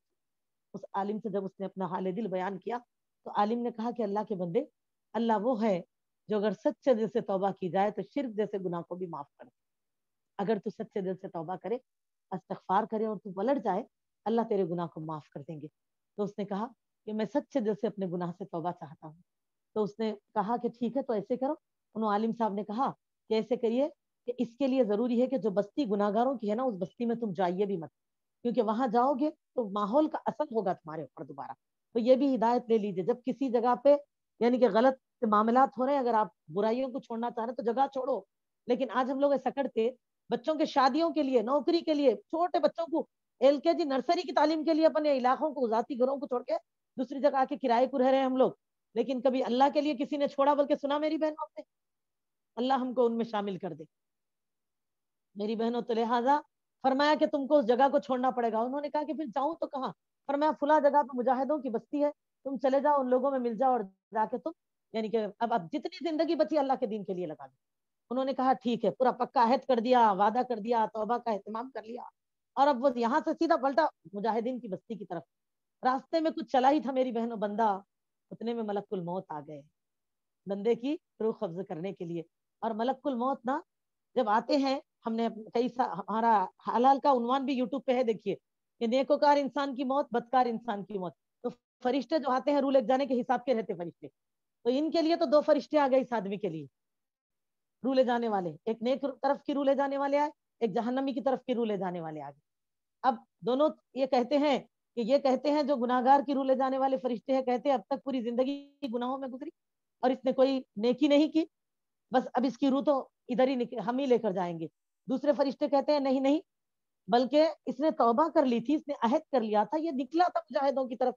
اس عالم سے جب اس نے اپنا حال دل بیان کیا تو عالم نے کہا کہ اللہ کے بندے، اللہ وہ ہے جو اگر سچے دل سے توبہ کی جائے تو شرک جیسے گناہ کو بھی معاف کر دے۔ اگر تو سچے دل سے توبہ کرے، استغفار کرے اور تو پلٹ جائے، اللہ تیرے گناہ کو معاف کر دیں گے۔ تو اس نے کہا کہ میں سچے دل سے اپنے گناہ سے توبہ چاہتا ہوں۔ تو اس نے کہا کہ ٹھیک ہے تو ایسے کرو۔ انہوں عالم صاحب نے کہا کہ ایسے کریے کہ اس کے لیے ضروری ہے کہ جو بستی گناہگاروں کی ہے نا، اس بستی میں تم جائیے بھی مت، کیونکہ وہاں جاؤ گے تو ماحول کا اثر ہوگا تمہارے اوپر دوبارہ۔ تو یہ بھی ہدایت لے لیجیے، جب کسی جگہ پہ یعنی کہ غلط معاملات ہو رہے ہیں، اگر آپ برائیوں کو چھوڑنا چاہ رہے ہیں تو جگہ چھوڑو۔ لیکن آج ہم لوگ ایسا کرتے، بچوں کے شادیوں کے لیے، نوکری کے لیے، چھوٹے بچوں کو LKG نرسری کی تعلیم کے لیے اپنے علاقوں کو، ذاتی گھروں کو چھوڑ کے دوسری جگہ آ کے کرائے کو رہ رہے ہیں ہم لوگ، لیکن کبھی اللہ کے لیے کسی نے چھوڑا بلکہ سنا میری بہنوں نے؟ اللہ ہم کو ان میں شامل کر دے میری بہنوں۔ تو لہٰذا فرمایا کہ تم کو اس جگہ کو چھوڑنا پڑے گا۔ انہوں نے کہا کہ پھر جاؤں تو کہاں؟ فرمایا فلاں جگہ پہ مجاہدوں کی بستی ہے، تم چلے جاؤ، ان لوگوں میں مل جاؤ اور جا کے تم یعنی کہ اب جتنی زندگی بچی اللہ کے دین کے لیے لگا دو۔ انہوں نے کہا ٹھیک ہے، پورا پکا عہد کر دیا، وعدہ کر دیا، توبہ کا اہتمام کر لیا، اور اب وہ یہاں سے سیدھا پلٹا مجاہدین کی بستی کی طرف۔ راستے میں کچھ چلا ہی تھا میری بہنوں بندہ، اتنے میں ملک الموت آ گئے بندے کی روح قبض کرنے کے لیے۔ اور ملک الموت نا جب آتے ہیں، ہم نے ہمارا حلال کا عنوان بھی یوٹیوب پہ ہے، دیکھیے کہ نیکوکار انسان کی موت، بدکار انسان کی موت۔ تو فرشتے جو آتے ہیں روح لے جانے کے حساب کے رہتے فرشتے، تو ان کے لیے تو 2 فرشتے آ گئے اس آدمی کے لیے روح لے جانے والے، ایک نیک طرف کی روح لے جانے والے آئے، ایک جہنمی کی طرف کی روح لے جانے والے آ گئے۔ اب دونوں یہ کہتے ہیں جو گناہگار کی روح لے جانے والے فرشتے ہیں، کہتے ہیں اب تک پوری زندگی گناہوں میں گزری اور اس نے کوئی نیکی نہیں کی، بس اب اس کی روح تو ادھر ہی ہم ہی لے کر جائیں گے۔ دوسرے فرشتے کہتے ہیں نہیں نہیں، بلکہ اس نے توبہ کر لی تھی، اس نے عہد کر لیا تھا، یہ نکلا تھا مجاہدوں کی طرف،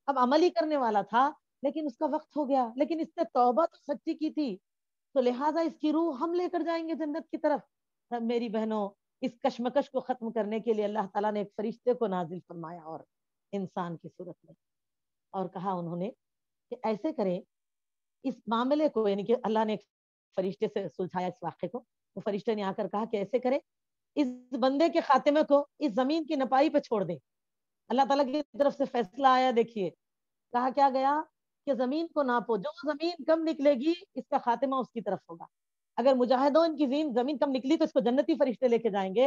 اب عمل ہی کرنے والا تھا، لیکن اس کا وقت ہو گیا، لیکن اس نے توبہ تو سچی کی تھی، تو لہٰذا اس کی روح ہم لے کر جائیں گے جنت کی طرف۔ تب میری بہنوں اس کشمکش کو ختم کرنے کے لیے اللہ تعالیٰ نے ایک فرشتے کو نازل فرمایا اور انسان کی صورت میں، اور کہا انہوں نے کہ ایسے کریں اس معاملے کو، یعنی کہ اللہ نے ایک فرشتے سے سلجھایا اس واقعے کو، تو فرشتے نے آ کر کہا کہ ایسے کرے اس بندے کے خاتمے کو اس زمین کی نپائی پہ چھوڑ دیں. اللہ تعالیٰ کی طرف سے فیصلہ آیا. دیکھیے کہا کیا گیا کہ زمین کو ناپو، جو زمین کم نکلے گی اس کا خاتمہ اس کی طرف ہوگا. اگر مجاہدوں کی زمین کم نکلی تو اس کو جنتی فرشتے لے کے جائیں گے،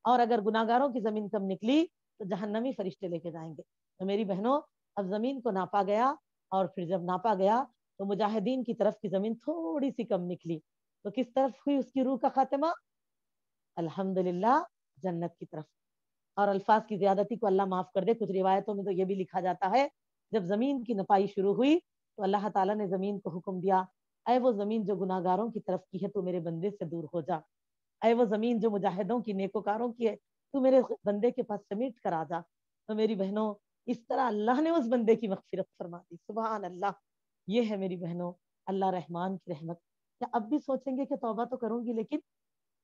اور اگر گناہگاروں کی زمین کم نکلی تو جہنمی فرشتے لے کے جائیں گے. تو میری بہنوں اب زمین کو ناپا گیا، اور پھر جب ناپا گیا تو مجاہدین کی طرف کی زمین تھوڑی سی کم نکلی. تو کس طرف ہوئی اس کی روح کا خاتمہ؟ الحمدللہ جنت کی طرف. اور الفاظ کی زیادتی کو اللہ معاف کر دے. کچھ روایتوں میں تو یہ بھی لکھا جاتا ہے جب زمین کی نپائی شروع ہوئی تو اللہ تعالیٰ نے زمین کو حکم دیا، اے وہ زمین جو گناہگاروں کی طرف کی ہے تو میرے بندے سے دور ہو جا. اے وہ زمین جو مجاہدوں کی نیکوکاروں کی ہے تو میرے بندے کے پاس سمیٹ کر آ جا. تو میری بہنوں اس طرح اللہ نے اس بندے کی مغفرت فرما دی. سبحان اللہ. یہ ہے میری بہنوں اللہ رحمان کی رحمت. کیا اب بھی سوچیں گے کہ توبہ تو کروں گی، لیکن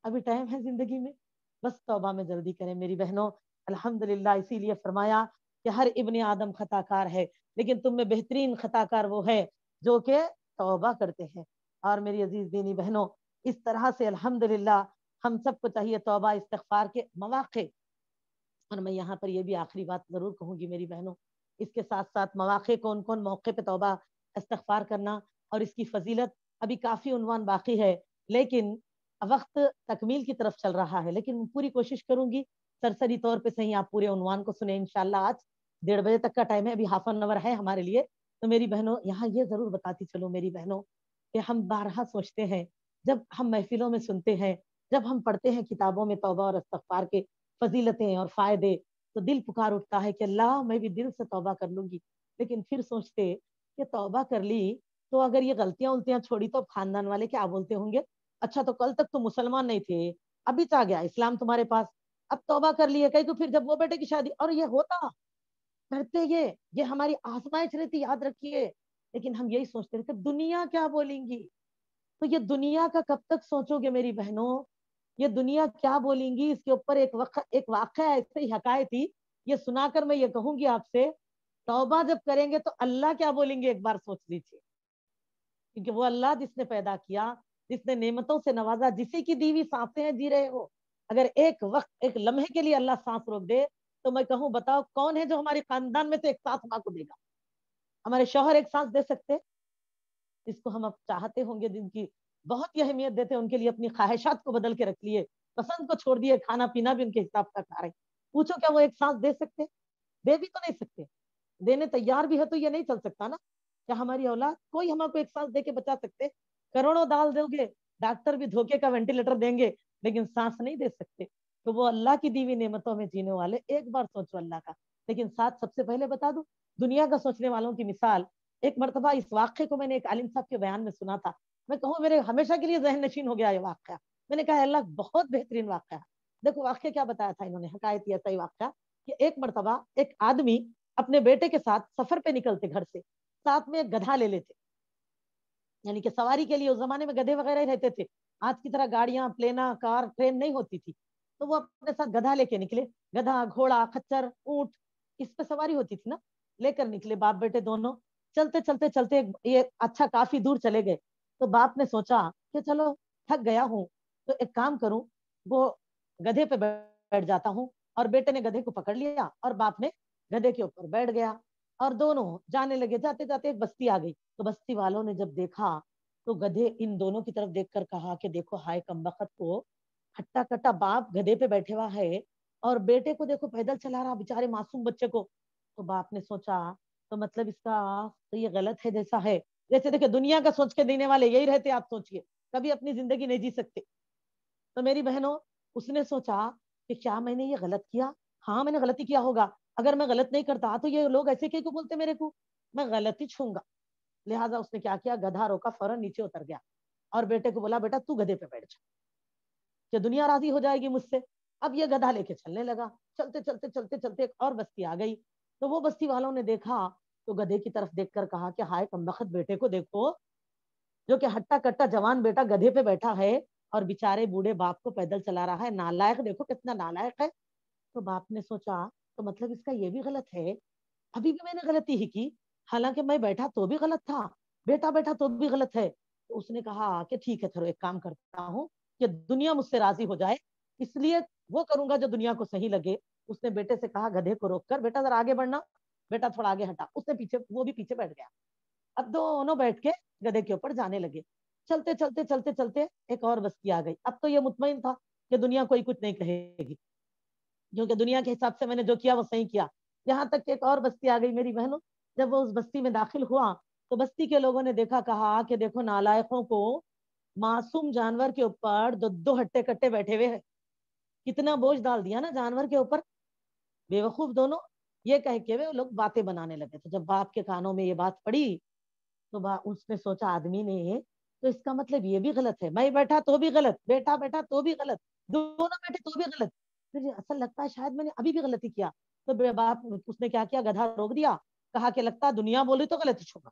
ابھی ٹائم ہے زندگی میں، بس توبہ میں جلدی کریں میری بہنوں. الحمدللہ اسی لیے فرمایا کہ ہر ابن آدم خطا کار ہے، لیکن تم میں بہترین خطا کار وہ ہے جو کہ توبہ کرتے ہیں. اور میری عزیز دینی بہنوں اس طرح سے الحمدللہ ہم سب کو چاہیے توبہ استغفار کے مواقع. اور میں یہاں پر یہ بھی آخری بات ضرور کہوں گی میری بہنوں، اس کے ساتھ ساتھ مواقع کون کون موقع پہ توبہ استغفار کرنا اور اس کی فضیلت ابھی کافی عنوان باقی ہے، لیکن وقت تکمیل کی طرف چل رہا ہے. لیکن پوری کوشش کروں گی سرسری طور پہ صحیح آپ پورے عنوان کو سنیں انشاءاللہ. آج 1:30 بجے تک کا ٹائم ہے، ابھی ہاف این آور ہے ہمارے لیے. تو میری بہنوں یہاں یہ ضرور بتاتی چلو میری بہنوں کہ ہم بارہا سوچتے ہیں جب ہم محفلوں میں سنتے ہیں، جب ہم پڑھتے ہیں کتابوں میں توبہ اور استغفار کے فضیلتیں اور فائدے، تو دل پکار اٹھتا ہے کہ اللہ میں بھی دل سے توبہ کر لوں گی. لیکن پھر سوچتے کہ توبہ کر لی تو اگر یہ غلطیاں الٹیاں چھوڑی تو خاندان والے کیا بولتے ہوں گے؟ اچھا تو کل تک تو مسلمان نہیں تھے، ابھی تو آ گیا اسلام تمہارے پاس، اب توبہ کر لی ہے. کہیں تو پھر جب وہ بیٹے کی شادی، اور یہ ہوتا کرتے یہ ہماری آزمائش رہتی، یاد رکھیے. لیکن ہم یہی سوچتے رہتے دنیا کیا بولیں گی. تو یہ دنیا کا کب تک سوچو گے میری بہنوں؟ یہ دنیا کیا بولیں گی اس کے اوپر ایک واقعہ ایسے ہی حکایتی یہ سنا کر میں یہ کہوں گی آپ سے، توبہ جب کریں گے تو اللہ کیا بولیں گے ایک بار سوچ لیجیے. کیونکہ وہ اللہ جس نے پیدا کیا، جس نے نعمتوں سے نوازا، جسی کی دیوی سانسیں ہیں جی رہے ہو، اگر ایک وقت ایک لمحے کے لیے اللہ سانس روک دے تو میں کہوں بتاؤ کون ہے جو ہمارے خاندان میں سے ایک سانس ماں کو دے گا؟ ہمارے شوہر ایک سانس دے سکتے؟ جس کو ہم اب چاہتے ہوں گے، جن کی بہت ہی اہمیت دیتے ہیں، ان کے لیے اپنی خواہشات کو بدل کے رکھ لیے، پسند کو چھوڑ دیے، کھانا پینا بھی ان کے حساب کا کھا رہے. پوچھو کیا وہ ایک سانس دے سکتے؟ دے بھی تو نہیں سکتے. دینے تیار بھی ہے تو یہ نہیں چل سکتا نا. کیا ہماری اولاد کوئی ہمارے کو ایک سانس دے کے بچا سکتے؟ کروڑوں ڈال دو گے، ڈاکٹر بھی دھوکے کا وینٹیلیٹر دیں گے، لیکن سانس نہیں دے سکتے. تو وہ اللہ کی دیوی نعمتوں میں جینے والے ایک بار سوچو اللہ کا. لیکن ساتھ سب سے پہلے بتا دوں دنیا کا سوچنے والوں کی مثال. ایک مرتبہ اس واقعے کو میں نے ایک عالم صاحب کے بیان میں سنا تھا، میں کہوں میرے ہمیشہ کے لیے ذہن نشین ہو گیا یہ واقعہ. میں نے کہا اللہ بہت بہترین واقعہ. دیکھو واقعہ کیا بتایا تھا انہوں نے، حکایت ایسا ہی واقعہ کہ ایک مرتبہ ایک آدمی اپنے بیٹے کے ساتھ سفر پہ نکلتے گھر سے، ساتھ میں ایک گدھا لے لیتے، یعنی کہ سواری کے لیے. اس زمانے میں گدھے وغیرہ ہی رہتے تھے، آج کی طرح گاڑیاں پلینا کار ٹرین نہیں ہوتی تھی. تو وہ اپنے ساتھ گدھا لے کے نکلے. گدھا گھوڑا خچر اونٹ اس پہ سواری ہوتی تھی نا، لے کر نکلے باپ بیٹے دونوں. چلتے چلتے چلتے یہ اچھا کافی دور چلے گئے. تو باپ نے سوچا کہ چلو تھک گیا ہوں تو ایک کام کروں، وہ گدھے پہ بیٹھ جاتا ہوں. اور بیٹے نے گدھے کو پکڑ لیا اور باپ نے گدھے کے اوپر بیٹھ گیا، اور دونوں جانے لگے. جاتے جاتے ایک بستی آ گئی. تو بستی والوں نے جب دیکھا تو گدھے ان دونوں کی طرف دیکھ کر کہا کہ دیکھو ہائے کمبخت کو، ہٹا کٹا باپ گدھے پہ بیٹھے ہوا ہے اور بیٹے کو دیکھو پیدل چلا رہا، بیچارے معصوم بچے کو. تو باپ نے سوچا تو مطلب اس کا تو یہ غلط ہے جیسا ہے. جیسے دیکھیں دنیا کا سوچ کے دینے والے یہی رہتے، آپ سوچئے کبھی اپنی زندگی نہیں جی سکتے. تو میری بہنوں اس نے سوچا کہ کیا میں نے یہ غلط کیا؟ ہاں میں نے غلطی کیا ہوگا. اگر میں غلط نہیں کرتا تو یہ لوگ ایسے کیوں بولتے میرے کو، میں غلطی چھوں گا. لہٰذا اس نے کیا کیا، گدھا روکا، فوراً نیچے اتر گیا اور بیٹے کو بولا بیٹا تو گدھے پہ بیٹھ جا کہ دنیا راضی ہو جائے گی مجھ سے. اب یہ گدھا لے کے چلنے لگا. چلتے چلتے چلتے چلتے ایک اور بستی آ گئی. تو وہ بستی والوں نے دیکھا تو گدھے کی طرف دیکھ کر کہا کہ ہائے کمبخت بیٹے کو دیکھو، جو کہ ہٹا کٹا جوان بیٹا گدھے پہ بیٹھا ہے اور بیچارے بوڑھے باپ کو پیدل چلا رہا ہے، نالائق دیکھو کتنا نالائق ہے. تو باپ نے سوچا تو مطلب اس کا یہ بھی غلط ہے، ابھی بھی میں نے غلطی ہی کی. حالانکہ میں بیٹھا تو بھی غلط تھا, بیٹا بیٹھا تو بھی غلط ہے. تو اس نے کہا کہ ٹھیک ہے چلو ایک کام کرتا ہوں کہ دنیا مجھ سے راضی ہو جائے, اس لیے وہ کروں گا جو دنیا کو صحیح لگے. اس نے بیٹے سے کہا گدھے کو روک کر, بیٹا ذرا آگے بڑھنا, بیٹا تھوڑا آگے ہٹا. اس نے پیچھے, وہ بھی پیچھے بیٹھ گیا. اب دونوں بیٹھ کے گدھے کے اوپر جانے لگے. چلتے چلتے چلتے چلتے ایک اور بستی آ گئی. اب تو یہ مطمئن تھا کہ دنیا کوئی کچھ نہیں کہے گی, کیونکہ دنیا کے حساب سے میں نے جو کیا وہ صحیح کیا. یہاں تک کہ ایک اور بستی آ گئی میری بہنوں. جب وہ اس بستی میں داخل ہوا تو بستی کے لوگوں نے دیکھا, کہا کہ دیکھو نالائقوں کو, معصوم جانور کے اوپر دو دو ہٹے کٹے بیٹھے ہوئے ہیں. کتنا بوجھ ڈال دیا نا جانور کے اوپر, بے وقوف دونوں. یہ کہہ کے وہ لوگ باتیں بنانے لگے. تو جب باپ کے کانوں میں یہ بات پڑی تو اس نے سوچا آدمی نے, تو اس کا مطلب یہ بھی غلط ہے, میں بیٹھا تو بھی غلط, بیٹا بیٹھا تو بھی غلط, دونوں بیٹھے تو بھی غلط. مجھے اصل لگتا ہے شاید میں نے ابھی بھی غلطی کیا. تو باپ اس نے کیا کیا, گدھا روک دیا. کہا کہ لگتا ہے دنیا بولی تو غلط ہوگا.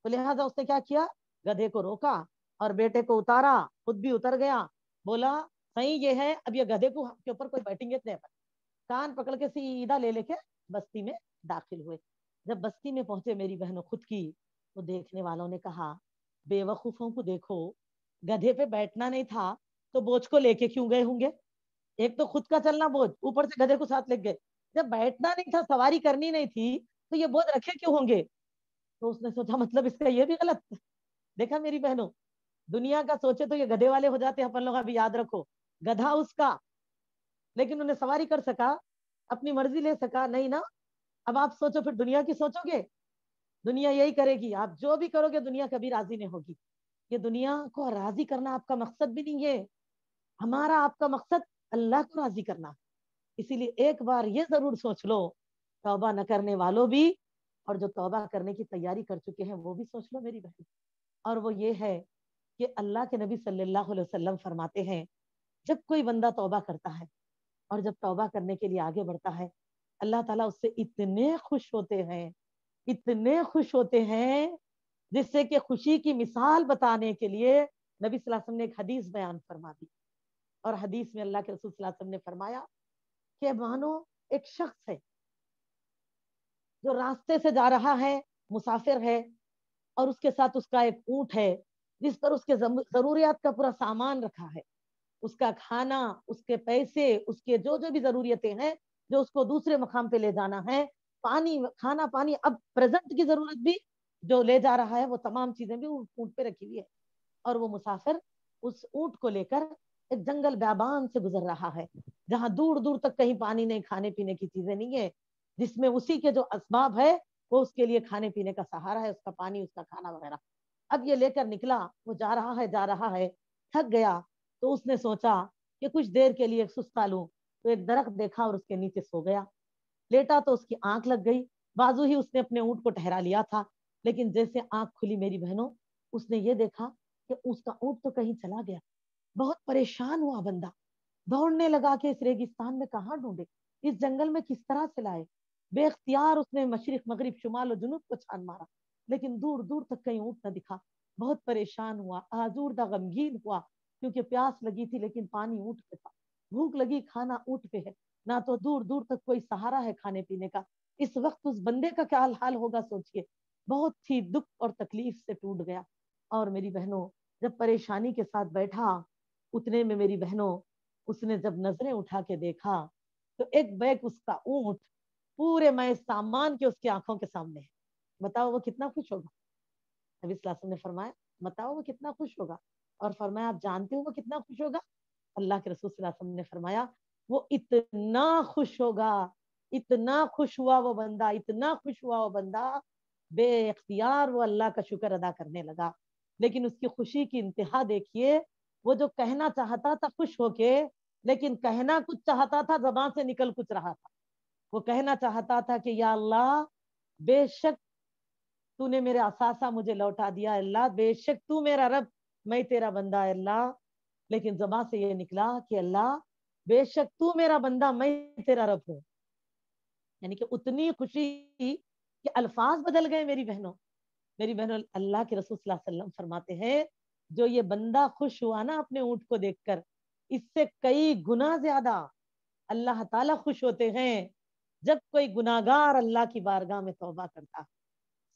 تو لہٰذا اس نے کیا کیا, گدھے کو روکا اور بیٹے کو اتارا, خود بھی اتر گیا. بولا صحیح یہ ہے, اب یہ گدھے کو کے اوپر کوئی بیٹھیں گے نہیں. کان پکڑ کے سیدھا لے کے بستی میں داخل ہوئے. جب بستی میں پہنچے میری بہنوں خود کی, تو دیکھنے والوں نے کہا بے وقوفوں کو دیکھو, گدھے پہ بیٹھنا نہیں تھا تو بوجھ کو لے کے کیوں گئے ہوں گے. ایک تو خود کا چلنا بوجھ, اوپر سے گدھے کو ساتھ لے گئے. جب بیٹھنا نہیں تھا, سواری کرنی نہیں تھی, تو یہ بوجھ رکھے کیوں ہوں گے. تو اس نے سوچا مطلب اس کا یہ بھی غلط. دیکھا میری بہنوں, دنیا کا سوچے تو یہ گدھے والے ہو جاتے ہیں اپن لوگ. ابھی یاد رکھو, گدھا اس کا, لیکن انہیں سواری کر سکا, اپنی مرضی لے سکا نہیں نا. اب آپ سوچو پھر دنیا کی سوچو گے, دنیا یہی کرے گی. آپ جو بھی کرو گے دنیا کبھی راضی نہیں ہوگی. یہ دنیا کو راضی کرنا آپ کا مقصد بھی نہیں ہے. ہمارا آپ کا مقصد اللہ کو راضی کرنا. اسی لیے ایک بار یہ ضرور سوچ لو, توبہ نہ کرنے والوں بھی, اور جو توبہ کرنے کی تیاری کر چکے ہیں وہ بھی سوچ لو میری بہن. اور وہ یہ ہے کہ اللہ کے نبی صلی اللہ علیہ وسلم فرماتے ہیں, جب کوئی بندہ توبہ کرتا ہے اور جب توبہ کرنے کے لیے آگے بڑھتا ہے, اللہ تعالیٰ اس سے اتنے خوش ہوتے ہیں, اتنے خوش ہوتے ہیں, جس سے کہ خوشی کی مثال بتانے کے لیے نبی صلی اللہ علیہ وسلم نے ایک حدیث بیان فرما دی. اور حدیث میں اللہ کے رسول صلی اللہ علیہ وسلم نے فرمایا کہ مانو ایک شخص ہے جو راستے سے جا رہا ہے, مسافر ہے, اور اس کے ساتھ اس کا ایک اونٹ ہے جس پر اس کے ضروریات کا پورا سامان رکھا ہے. اس کا کھانا, اس کے پیسے, اس کے جو جو بھی ضروریتیں ہیں جو اس کو دوسرے مقام پہ لے جانا ہے, پانی, کھانا پانی, اب پریزنٹ کی ضرورت بھی جو لے جا رہا ہے وہ تمام چیزیں بھی اونٹ پہ رکھی ہوئی ہے. اور وہ مسافر اس اونٹ کو لے کر ایک جنگل بیابان سے گزر رہا ہے, جہاں دور دور تک کہیں پانی نہیں, کھانے پینے کی چیزیں نہیں ہے, جس میں اسی کے جو اسباب ہے وہ اس کے لیے کھانے پینے کا سہارا ہے, اس کا پانی, اس کا کھانا وغیرہ. اب یہ لے کر نکلا, وہ جا رہا ہے, تھک گیا. تو اس نے سوچا کہ کچھ دیر کے لیے سستا لوں, تو ایک درخت دیکھا اور اس کے نیچے سو گیا. لیٹا تو اس کی آنکھ لگ گئی, بازو ہی اس نے اپنے اونٹ کو ٹھہرا لیا تھا. لیکن جیسے آنکھ کھلی میری بہنوں, اس نے یہ دیکھا کہ اس کا اونٹ تو کہیں چلا گیا. بہت پریشان ہوا بندہ, دوڑنے لگا کہ اس ریگستان میں کہاں ڈھونڈے, اس جنگل میں کس طرح سے لائے. بے اختیار اس نے مشرق مغرب شمال و جنوب کو چھان مارا, لیکن دور دور تک کہیں اونٹ نہ دکھا. بہت پریشان ہوا, آزردہ, غمگین ہوا, کیونکہ پیاس لگی تھی لیکن پانی اونٹ پہ تھا, بھوک لگی, کھانا اونٹ پہ ہے, نہ تو دور دور تک کوئی سہارا ہے کھانے پینے کا. اس وقت اس بندے کا کیا حال ہوگا سوچئے. بہت ہی دکھ اور تکلیف سے ٹوٹ گیا. اور میری بہنوں جب پریشانی کے ساتھ بیٹھا, اتنے میں میری بہنوں اس نے جب نظریں اٹھا کے دیکھا تو ایک بیگ اس کا اونٹ پورے میں سامان کے اس کی آنکھوں کے سامنے ہے. بتاؤ وہ کتنا خوش ہوگا. نبی صلی اللہ علیہ وسلم نے فرمایا بتاؤ وہ کتنا خوش ہوگا. اور فرمایا آپ جانتے ہو وہ کتنا خوش ہوگا. اللہ کے رسول صلی اللہ علیہ وسلم نے فرمایا وہ اتنا خوش ہوگا, اتنا خوش ہوا وہ بندہ, اتنا خوش ہوا وہ بندہ, بے اختیار وہ اللہ کا شکر ادا کرنے لگا. لیکن اس کی خوشی کی انتہا دیکھیے, وہ جو کہنا چاہتا تھا خوش ہو کے, لیکن کہنا کچھ چاہتا تھا, زبان سے نکل کچھ رہا تھا. وہ کہنا چاہتا تھا کہ یا اللہ بے شک تو نے میرے اثاثہ مجھے لوٹا دیا, اللہ بے شک تو میرا رب, میں تیرا بندہ ہے اللہ. لیکن زبان سے یہ نکلا کہ اللہ بے شک تو میرا بندہ, میں تیرا رب ہوں. یعنی کہ اتنی خوشی کہ الفاظ بدل گئے میری بہنوں. میری بہنوں اللہ کے رسول صلی اللہ علیہ وسلم فرماتے ہیں جو یہ بندہ خوش ہوا نا اپنے اونٹ کو دیکھ کر, اس سے کئی گنا زیادہ اللہ تعالیٰ خوش ہوتے ہیں جب کوئی گناہگار اللہ کی بارگاہ میں توبہ کرتا.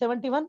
71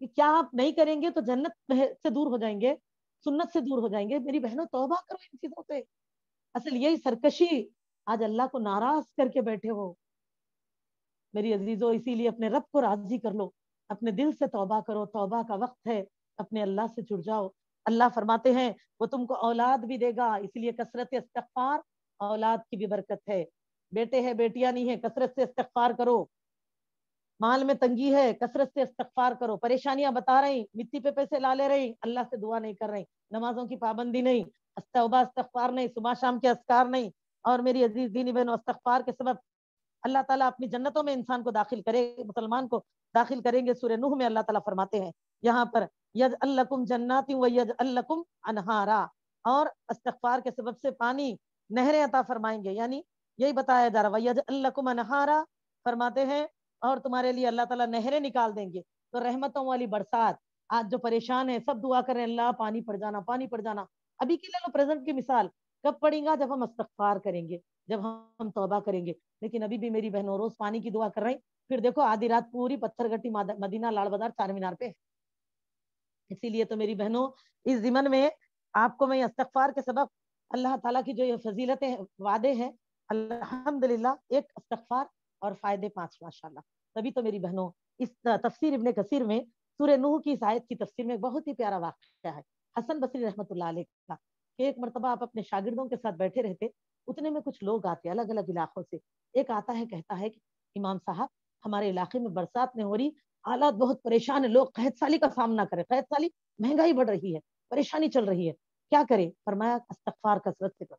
کہ کیا آپ نہیں کریں گے تو جنت سے دور ہو جائیں گے, سنت سے دور ہو جائیں گے. میری بہنوں توبہ کرو ان چیزوں سے. اصل یہی سرکشی, آج اللہ کو ناراض کر کے بیٹھے ہو میری عزیزوں. اسی لیے اپنے رب کو راضی کر لو, اپنے دل سے توبہ کرو, توبہ کا وقت ہے, اپنے اللہ سے جڑ جاؤ. اللہ فرماتے ہیں وہ تم کو اولاد بھی دے گا, اس لیے کثرت استغفار اولاد کی بھی برکت ہے. بیٹے ہیں بیٹیاں نہیں ہے, کثرت سے استغفار کرو. مال میں تنگی ہے, کثرت سے استغفار کرو. پریشانیاں بتا رہی, مٹی پہ پیسے لا لے رہی, اللہ سے دعا نہیں کر رہی, نمازوں کی پابندی نہیں, توبہ استغفار نہیں, صبح شام کے اذکار نہیں. اور میری عزیز دینی بہنوں, استغفار کے سبب اللہ تعالیٰ اپنی جنتوں میں انسان کو داخل کرے, مسلمان کو داخل کریں گے. سورہ نوح میں اللہ تعالیٰ فرماتے ہیں یہاں پر یجعل لکم جنات ویجعل لکم انہارا, اور استغفار کے سبب سے پانی نہریں عطا فرمائیں گے. یعنی یہی بتایا جا رہا, ویجعل لکم انہارا فرماتے ہیں, اور تمہارے لیے اللہ تعالیٰ نہریں نکال دیں گے. تو رحمتوں والی برسات. آج جو پریشان ہیں سب دعا کر رہے ہیں, اللہ پانی پڑ جانا, پانی پڑ جانا. ابھی کے لے لو پریزنٹ کی مثال, کب پڑیں گا؟ جب ہم استغفار کریں گے, جب ہم توبہ کریں گے. لیکن ابھی بھی میری بہنوں روز پانی کی دعا کر رہے ہیں, پھر دیکھو آدھی رات پوری پتھر گٹی مدینہ لاڑ بازار چار مینار پہ. اسی لیے تو میری بہنوں اس ضمن میں آپ کو میں استغفار کے سبب اللہ تعالیٰ کی جو یہ فضیلتیں وعدے ہیں, الحمدللہ ایک استغفار اور فائدے 5 ماشاءاللہ. تبھی تو میری بہنوں اس تفسیر ابن کثیر میں سورہ نوح کی اس آیت کی تفسیر میں بہت ہی پیارا واقعہ ہے حسن بصری رحمۃ اللہ علیہ کا, کہ ایک مرتبہ آپ اپنے شاگردوں کے ساتھ بیٹھے رہتے, اتنے میں کچھ لوگ آتے الگ الگ علاقوں سے. ایک آتا ہے, کہتا ہے کہ امام صاحب ہمارے علاقے میں برسات نہیں ہو رہی, حالات بہت پریشان ہے, لوگ قحط سالی کا سامنا کرے, قحط سالی مہنگائی بڑھ رہی ہے, پریشانی چل رہی ہے, کیا کرے؟ فرمایا استغفار کثرت سے کرو.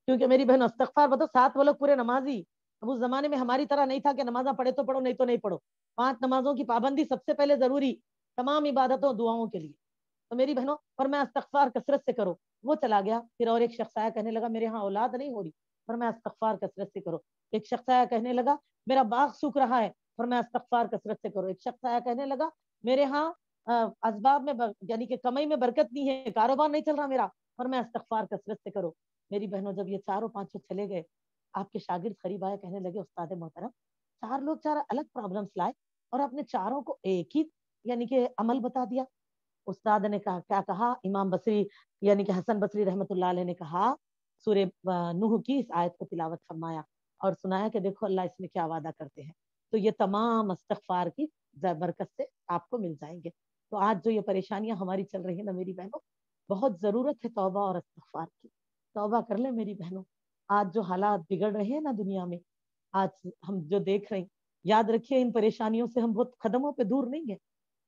کیونکہ میری بہن استغفار بتاؤ, 7 وہ لوگ پورے نمازی. اب اس زمانے میں ہماری طرح نہیں تھا کہ نمازاں پڑھے تو پڑھو نہیں تو نہیں پڑھو. 5 نمازوں کی پابندی سب سے پہلے ضروری, تمام عبادتوں دعاؤں کے لیے. تو میری بہنوں فرمایا استغفار کثرت سے کرو. وہ چلا گیا. پھر اور ایک شخص آیا, کہنے لگا میرے ہاں اولاد نہیں ہو رہی, فرمایا استغفار کثرت سے کرو. ایک شخص آیا, کہنے لگا میرا باغ سوکھ رہا ہے, فرمایا استغفار کثرت سے کرو. ایک شخص آیا, کہنے لگا میرے ہاں اسباب میں یعنی کہ کمائی میں برکت نہیں ہے, کاروبار نہیں چل رہا میرا, فرمایا استغفار کثرت سے کرو. میری بہنوں جب یہ 4 5 چلے گئے, آپ کے شاگرد قریب آئے, کہنے لگے استاد محترم 4 لوگ 4 الگ پرابلمس لائے, اور آپ نے چاروں کو ایک ہی یعنی کہ عمل بتا دیا. استاد نے کہا, کیا کہا؟ امام بصری یعنی کہ حسن بصری رحمۃ اللہ علیہ نے کہا, سورہ نوح کی اس آیت کو تلاوت فرمایا اور سنایا کہ دیکھو اللہ اس میں کیا وعدہ کرتے ہیں. تو یہ تمام استغفار کی برکت سے آپ کو مل جائیں گے. تو آج جو یہ پریشانیاں ہماری چل رہی ہیں نا میری بہنوں, بہت ضرورت ہے توبہ اور استغفار کی. توبہ کر لیں میری بہنوں. آج جو حالات بگڑ رہے ہیں نا دنیا میں, آج ہم جو دیکھ رہے ہیں, یاد رکھیے ان پریشانیوں سے ہم بہت قدموں پہ دور نہیں ہیں,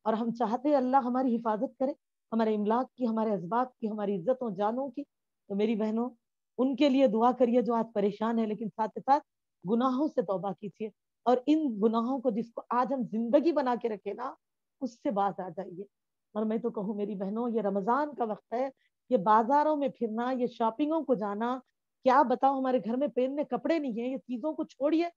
اور ہم چاہتے ہیں اللہ ہماری حفاظت کرے, ہمارے املاک کی, ہمارے اسباب کی, ہماری عزتوں جانوں کی. تو میری بہنوں ان کے لیے دعا کریے جو آج پریشان ہے, لیکن ساتھ ساتھ گناہوں سے توبہ کیجیے, اور ان گناہوں کو جس کو آج ہم زندگی بنا کے رکھے نا, اس سے باز آ جائیے. اور میں تو کہوں میری بہنوں, یہ رمضان کا وقت ہے, یہ بازاروں میں پھرنا, یہ شاپنگوں کو جانا, کیا بتاؤ ہمارے گھر میں پہننے کپڑے نہیں ہیں, یہ چیزوں کو چھوڑیے,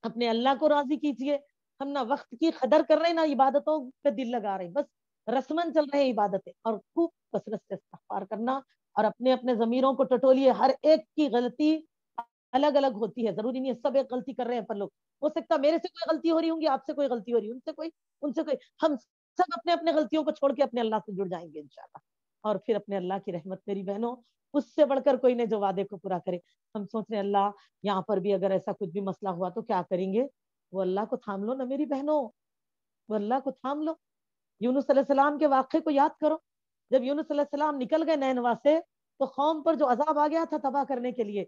اپنے اللہ کو راضی کیجیے. ہم نہ وقت کی قدر کر رہے ہیں, نہ عبادتوں پہ دل لگا رہے ہیں, بس رسمن چل رہے ہیں عبادتیں. اور خوب کثرت سے استغفار کرنا, اور اپنے اپنے ضمیروں کو ٹٹولیے. ہر ایک کی غلطی الگ الگ ہوتی ہے, ضروری نہیں ہے سب ایک غلطی کر رہے ہیں پر لوگ. ہو سکتا میرے سے کوئی غلطی ہو رہی ہوں گی, آپ سے کوئی غلطی ہو رہی, ان سے کوئی, ہم سب اپنے اپنے غلطیوں کو چھوڑ کے اپنے اللہ سے جڑ جائیں گے انشاءاللہ. اور پھر اپنے اللہ کی رحمت میری بہنوں, اس سے بڑھ کر کوئی نہیں جو وعدے کو پورا کرے. ہم سوچ رہے ہیں اللہ یہاں پر بھی اگر ایسا کچھ بھی مسئلہ ہوا تو کیا کریں گے؟ وہ اللہ کو تھام لو نا میری بہنوں, وہ اللہ کو تھام لو. یونس علیہ السلام کے واقعے کو یاد کرو. جب یونس علیہ السلام نکل گئے نینوا سے, تو قوم پر جو عذاب آ گیا تھا تباہ کرنے کے لیے,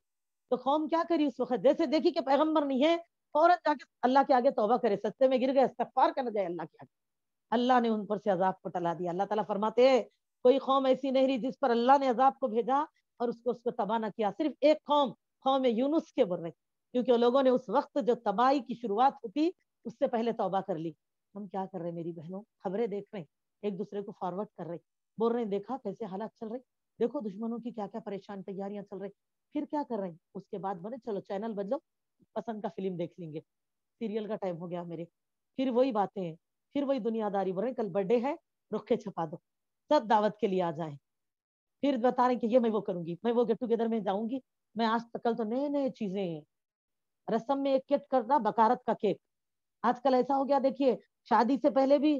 تو قوم کیا کری اس وقت؟ جیسے دیکھی کہ پیغمبر نہیں ہے, فوراً جا کے اللہ کے آگے توبہ کرے, سجدے میں گر گئے, استغفار کرنے گئے اللہ کے آگے. اللہ نے ان پر سے عذاب کو ٹلا دیا. اللہ تعالیٰ فرماتے ہیں کوئی قوم ایسی نہیں رہی جس پر اللہ نے عذاب کو بھیجا اور اس کو تباہ نہ کیا. صرف ایک قوم یونس کے بر رہے, کیونکہ وہ لوگوں نے اس وقت جو تباہی کی شروعات ہوتی اس سے پہلے توبہ کر لی. ہم کیا کر رہے ہیں میری بہنوں؟ خبریں دیکھ رہے ہیں, ایک دوسرے کو فارورڈ کر رہے, بول رہے ہیں دیکھا کیسے حالات چل رہے, دیکھو دشمنوں کی کیا کیا پریشان تیاریاں چل رہی. پھر کیا کر رہے ہیں؟ اس کے بعد بولے چلو چینل بدلو, پسند کا فلم دیکھ لیں گے, سیریل کا ٹائم ہو گیا میرے. پھر وہی باتیں ہیں, پھر وہی دنیا داری. بول رہے کل برتھ ڈے ہے, رخے چھپا دو, سب دعوت کے لیے آ جائیں. پھر بتا رہے ہیں کہ یہ میں وہ کروں گی, میں وہ گیٹ ٹوگیدر میں جاؤں گی, میں آج تک کل تو نئے نئے چیزیں ہیں. رسم میں ایک کیک کرنا, بکارت کا کیک. آج کل ایسا ہو گیا دیکھیے, شادی سے پہلے بھی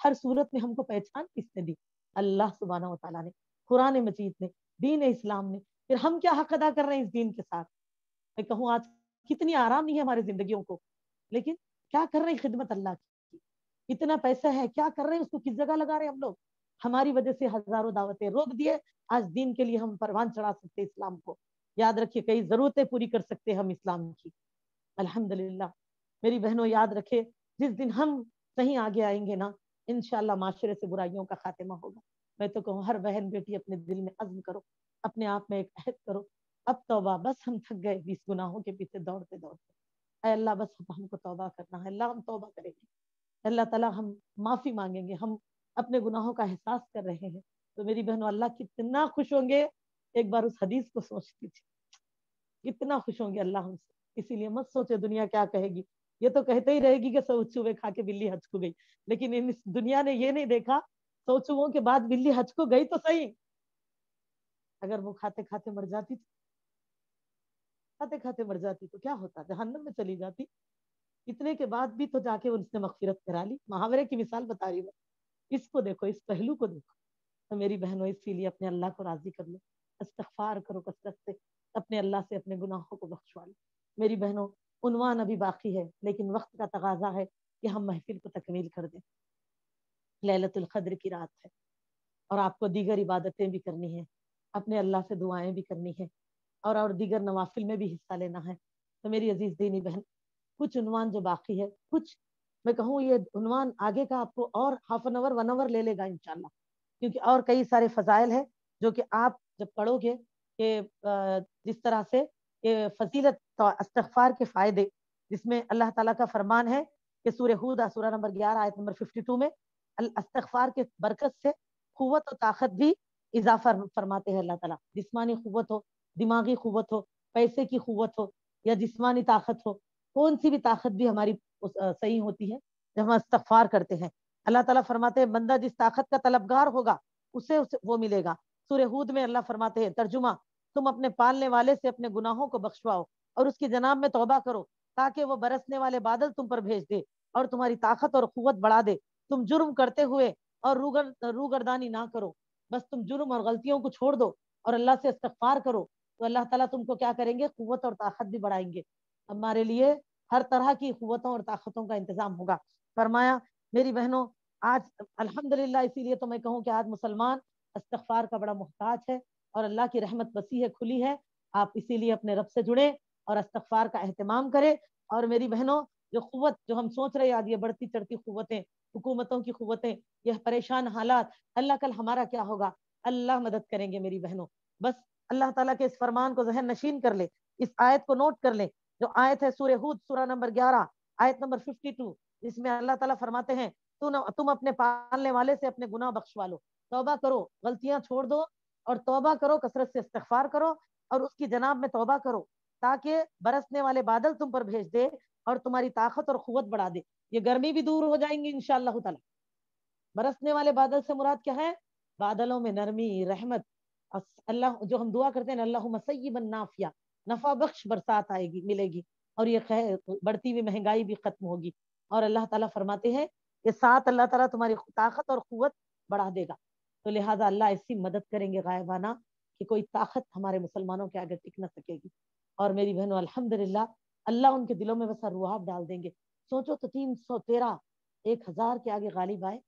ہر صورت میں ہم کو پہچان کس نے دی؟ اللہ سبحانہ و تعالیٰ نے، قرآن مجید نے، دین اسلام نے. پھر ہم کیا حق ادا کر رہے ہیں اس دین کے ساتھ؟ میں کہوں آج کتنی آرام نہیں ہے ہماری زندگیوں کو، لیکن کیا کر رہے ہیں خدمت اللہ کی؟ اتنا پیسہ ہے، کیا کر رہے ہیں اس کو کس جگہ لگا رہے ہیں ہم لوگ؟ ہماری وجہ سے ہزاروں دعوتیں روک دیے. آج دین کے لیے ہم پروان چڑھا سکتے اسلام کو. یاد رکھیے کئی ضرورتیں پوری کر سکتے ہم اسلام کی. الحمدللہ میری بہنوں یاد رکھے، جس دن ہم کہیں آگے آئیں گے نا، انشاءاللہ معاشرے سے برائیوں کا خاتمہ ہوگا. میں تو کہوں ہر بہن بیٹی اپنے دل میں عزم کرو، اپنے آپ میں ایک عہد کرو، اب توبہ، بس ہم تھک گئے 20 گناہوں کے پیچھے دوڑتے دوڑتے. اے اللہ بس ہم کو توبہ کرنا ہے. اللہ ہم توبہ کریں گے، اللہ تعالیٰ ہم معافی مانگیں گے. ہم اپنے گناہوں کا احساس کر رہے ہیں تو میری بہنوں اللہ کتنا خوش ہوں گے. ایک بار اس حدیث کو سوچ لیجیے، کتنا خوش ہوں گے اللہ ہم سے. اسی لیے مت سوچے دنیا کیا کہے گی، یہ تو کہتے ہی رہے گی کہ سو چوہے کھا کے بلی حج کو گئی. لیکن اس دنیا نے یہ نہیں دیکھا سو چوہوں کے بعد بلی حج کو گئی تو صحیح، اگر وہ کھاتے کھاتے مر جاتی، کھاتے کھاتے مر جاتی تو کیا ہوتا؟ جہنم میں چلی جاتی. اتنے کے بعد بھی تو جا کے اس نے مغفرت کرا لی. محاورے کی مثال بتا رہی ہوں. اس کو دیکھو، اس پہلو کو دیکھو. تو میری بہنوں اسی لیے اپنے اللہ کو راضی کر لو، استغفار کرو کثرت سے، اپنے اللہ سے اپنے گناہوں کو بخشوا لو. میری بہنوں عنوان ابھی باقی ہے، لیکن وقت کا تقاضا ہے کہ ہم محفل کو تکمیل کر دیں. لیلۃ القدر کی رات ہے اور آپ کو دیگر عبادتیں بھی کرنی ہیں، اپنے اللہ سے دعائیں بھی کرنی ہیں، اور دیگر نوافل میں بھی حصہ لینا ہے. تو میری عزیز دینی بہن کچھ عنوان جو باقی ہے، کچھ میں کہوں یہ عنوان آگے کا آپ کو اور ہاف این آور 1 آور لے لے گا انشاءاللہ، کیونکہ اور کئی سارے فضائل ہیں جو کہ آپ جب پڑھو گے کہ جس طرح سے فضیلت استغفار کے فائدے، جس میں اللہ تعالیٰ کا فرمان ہے کہ سورہ ہود سورہ نمبر 11 آیت نمبر 52 میں استغفار کے برکت سے قوت و طاقت بھی اضافہ فرماتے ہیں اللہ تعالیٰ. جسمانی قوت ہو، دماغی قوت ہو، پیسے کی قوت ہو یا جسمانی طاقت ہو، کون سی بھی طاقت بھی ہماری صحیح ہوتی ہے جب ہم استغفار کرتے ہیں. اللہ تعالیٰ فرماتے ہیں بندہ جس طاقت کا طلبگار ہوگا اسے وہ ملے گا. سورہ ہود میں اللہ فرماتے ہیں ترجمہ، تم اپنے پالنے والے سے اپنے گناہوں کو بخشواؤ اور اس کی جناب میں توبہ کرو تاکہ وہ برسنے والے بادل تم پر بھیج دے اور تمہاری طاقت اور قوت بڑھا دے. تم جرم کرتے ہوئے اور روگردانی نہ کرو، بس تم جرم اور غلطیوں کو چھوڑ دو اور اللہ سے استغفار کرو تو اللہ تعالیٰ تم کو کیا کریں گے؟ قوت اور طاقت بھی بڑھائیں گے. ہمارے لیے ہر طرح کی قوتوں اور طاقتوں کا انتظام ہوگا. فرمایا میری بہنوں آج الحمدللہ، اسی لیے تو میں کہوں کہ آج مسلمان استغفار کا بڑا محتاج ہے اور اللہ کی رحمت وسیع ہے، کھلی ہے. آپ اسی لیے اپنے رب سے جڑے اور استغفار کا اہتمام کریں. اور میری بہنوں جو قوت جو ہم سوچ رہے آج یہ بڑھتی چڑھتی قوتیں، حکومتوں کی قوتیں، یہ پریشان حالات، اللہ کل ہمارا کیا ہوگا؟ اللہ مدد کریں گے میری بہنوں. بس اللہ تعالیٰ کے اس فرمان کو ذہن نشین کر لے، اس آیت کو نوٹ کر لے جو آیت ہے سورہ ہود سورہ نمبر 11 آیت نمبر 52، جس میں اللہ تعالیٰ فرماتے ہیں تم اپنے پالنے والے سے اپنے گناہ بخشوا لو، توبہ کرو، غلطیاں چھوڑ دو اور توبہ کرو، کثرت سے استغفار کرو اور اس کی جناب میں توبہ کرو تاکہ برسنے والے بادل تم پر بھیج دے اور تمہاری طاقت اور قوت بڑھا دے. یہ گرمی بھی دور ہو جائیں گی انشاءاللہ تعالی. برسنے والے بادل سے مراد کیا ہے؟ بادلوں میں نرمی، رحمت. اللہ جو ہم دعا کرتے ہیں اللہم صیبا نافعا، نفع بخش برسات آئے گی، ملے گی اور یہ بڑھتی ہوئی مہنگائی بھی ختم ہوگی. اور اللہ تعالیٰ فرماتے ہیں کہ ساتھ اللہ تعالیٰ تمہاری طاقت اور قوت بڑھا دے گا. تو لہٰذا اللہ ایسی مدد کریں گے غائبانہ کہ کوئی طاقت ہمارے مسلمانوں کے آگے ٹک نہ سکے گی. اور میری بہنوں الحمدللہ اللہ ان کے دلوں میں بس روحاب ڈال دیں گے. سوچو تو 313 1000 کے آگے غالب آئے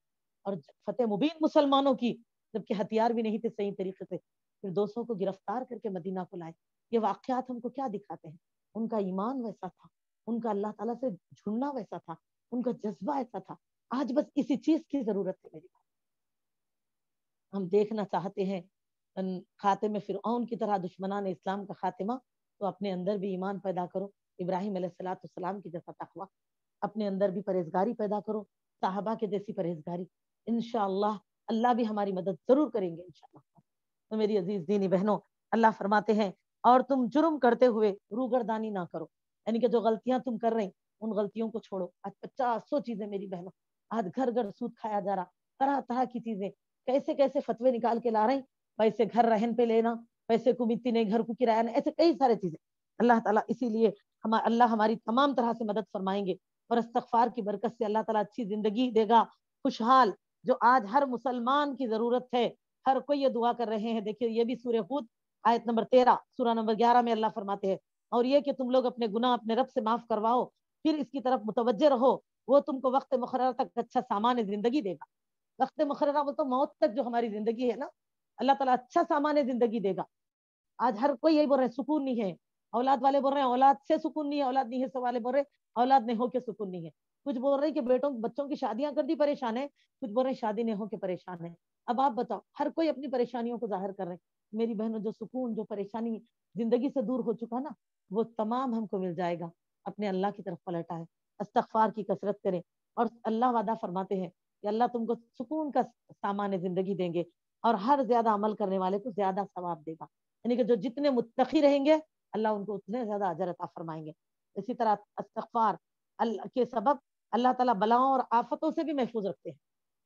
اور فتح مبین مسلمانوں کی، جبکہ ہتھیار بھی نہیں تھے صحیح طریقے سے، پھر 200 کو گرفتار کر کے مدینہ کو لائے. یہ واقعات ہم کو کیا دکھاتے ہیں؟ ان کا ایمان ویسا تھا، ان کا اللہ تعالیٰ سے جڑنا ویسا تھا، ان کا جذبہ ایسا تھا. آج بس اسی چیز کی ضرورت ہے میری بات. ہم دیکھنا چاہتے ہیں خاتمے فرعون کی طرح دشمنان اسلام کا خاتمہ، تو اپنے اندر بھی ایمان پیدا کرو، ابراہیم علیہ السلام کی جیسا تقویٰ، اپنے اندر بھی پرہیزگاری پیدا کرو، صحابہ کے جیسی پرہیزگاری. انشاءاللہ اللہ بھی ہماری مدد ضرور کریں گے انشاءاللہ. تو میری عزیز دینی بہنوں اللہ فرماتے ہیں اور تم جرم کرتے ہوئے روگردانی نہ کرو، یعنی کہ جو غلطیاں تم کر رہے ان غلطیوں کو چھوڑو. آج 50 چیزیں میری بہنوں، آج گھر گھر سود کھایا جا رہا، طرح طرح کی چیزیں، کیسے کیسے فتوے نکال کے لا رہے ہیں، پیسے گھر رہن پہ لینا، پیسے کو مٹی نہیں، گھر کو کرایہ نہیں، ایسے کئی سارے چیزیں. اللہ تعالیٰ اسی لیے اللہ ہماری تمام طرح سے مدد فرمائیں گے اور استغفار کی برکت سے اللہ تعالیٰ اچھی زندگی دے گا، خوشحال جو آج ہر مسلمان کی ضرورت ہے. ہر کوئی یہ دعا کر رہے ہیں. دیکھیے یہ بھی سورہ ہود آیت نمبر 13 سورہ نمبر 11 میں اللہ فرماتے ہیں اور یہ کہ تم لوگ اپنے گناہ اپنے رب سے معاف کرواؤ پھر اس کی طرف متوجہ رہو, وہ تم کو وقت مقررہ تک اچھا سامان زندگی دے گا. وقت مقررہ وہ تو موت تک جو ہماری زندگی ہے نا, اللہ تعالیٰ اچھا سامان زندگی دے گا. آج ہر کوئی یہی بول رہے ہیں سکون نہیں ہے, اولاد والے بول رہے ہیں اولاد سے سکون نہیں ہے, اولاد نہیں ہے سب والے بول رہے ہیں اولاد نہیں ہو کے سکون نہیں ہے. کچھ بول رہے ہیں کہ بچوں کی شادیاں کر دی پریشان ہے, کچھ بول رہے ہیں شادی نہیں ہو کے پریشان ہے. اب آپ بتاؤ, ہر کوئی اپنی پریشانیوں کو ظاہر کر رہے ہیں. میری بہنوں, جو سکون جو پریشانی زندگی سے دور ہو چکا نا, وہ تمام ہم کو مل جائے گا. اپنے اللہ کی طرف پلٹ آئے, استغفار کی کثرت کریں, اور اللہ وعدہ فرماتے ہیں کہ اللہ تم کو سکون کا سامان زندگی دیں گے اور ہر زیادہ عمل کرنے والے کو زیادہ ثواب دے گا. یعنی کہ جو جتنے متقی رہیں گے اللہ ان کو اتنے زیادہ اجر عطا فرمائیں گے. اسی طرح استغفار اللہ کے سبب اللہ تعالیٰ بلاؤں اور آفتوں سے بھی محفوظ رکھتے ہیں.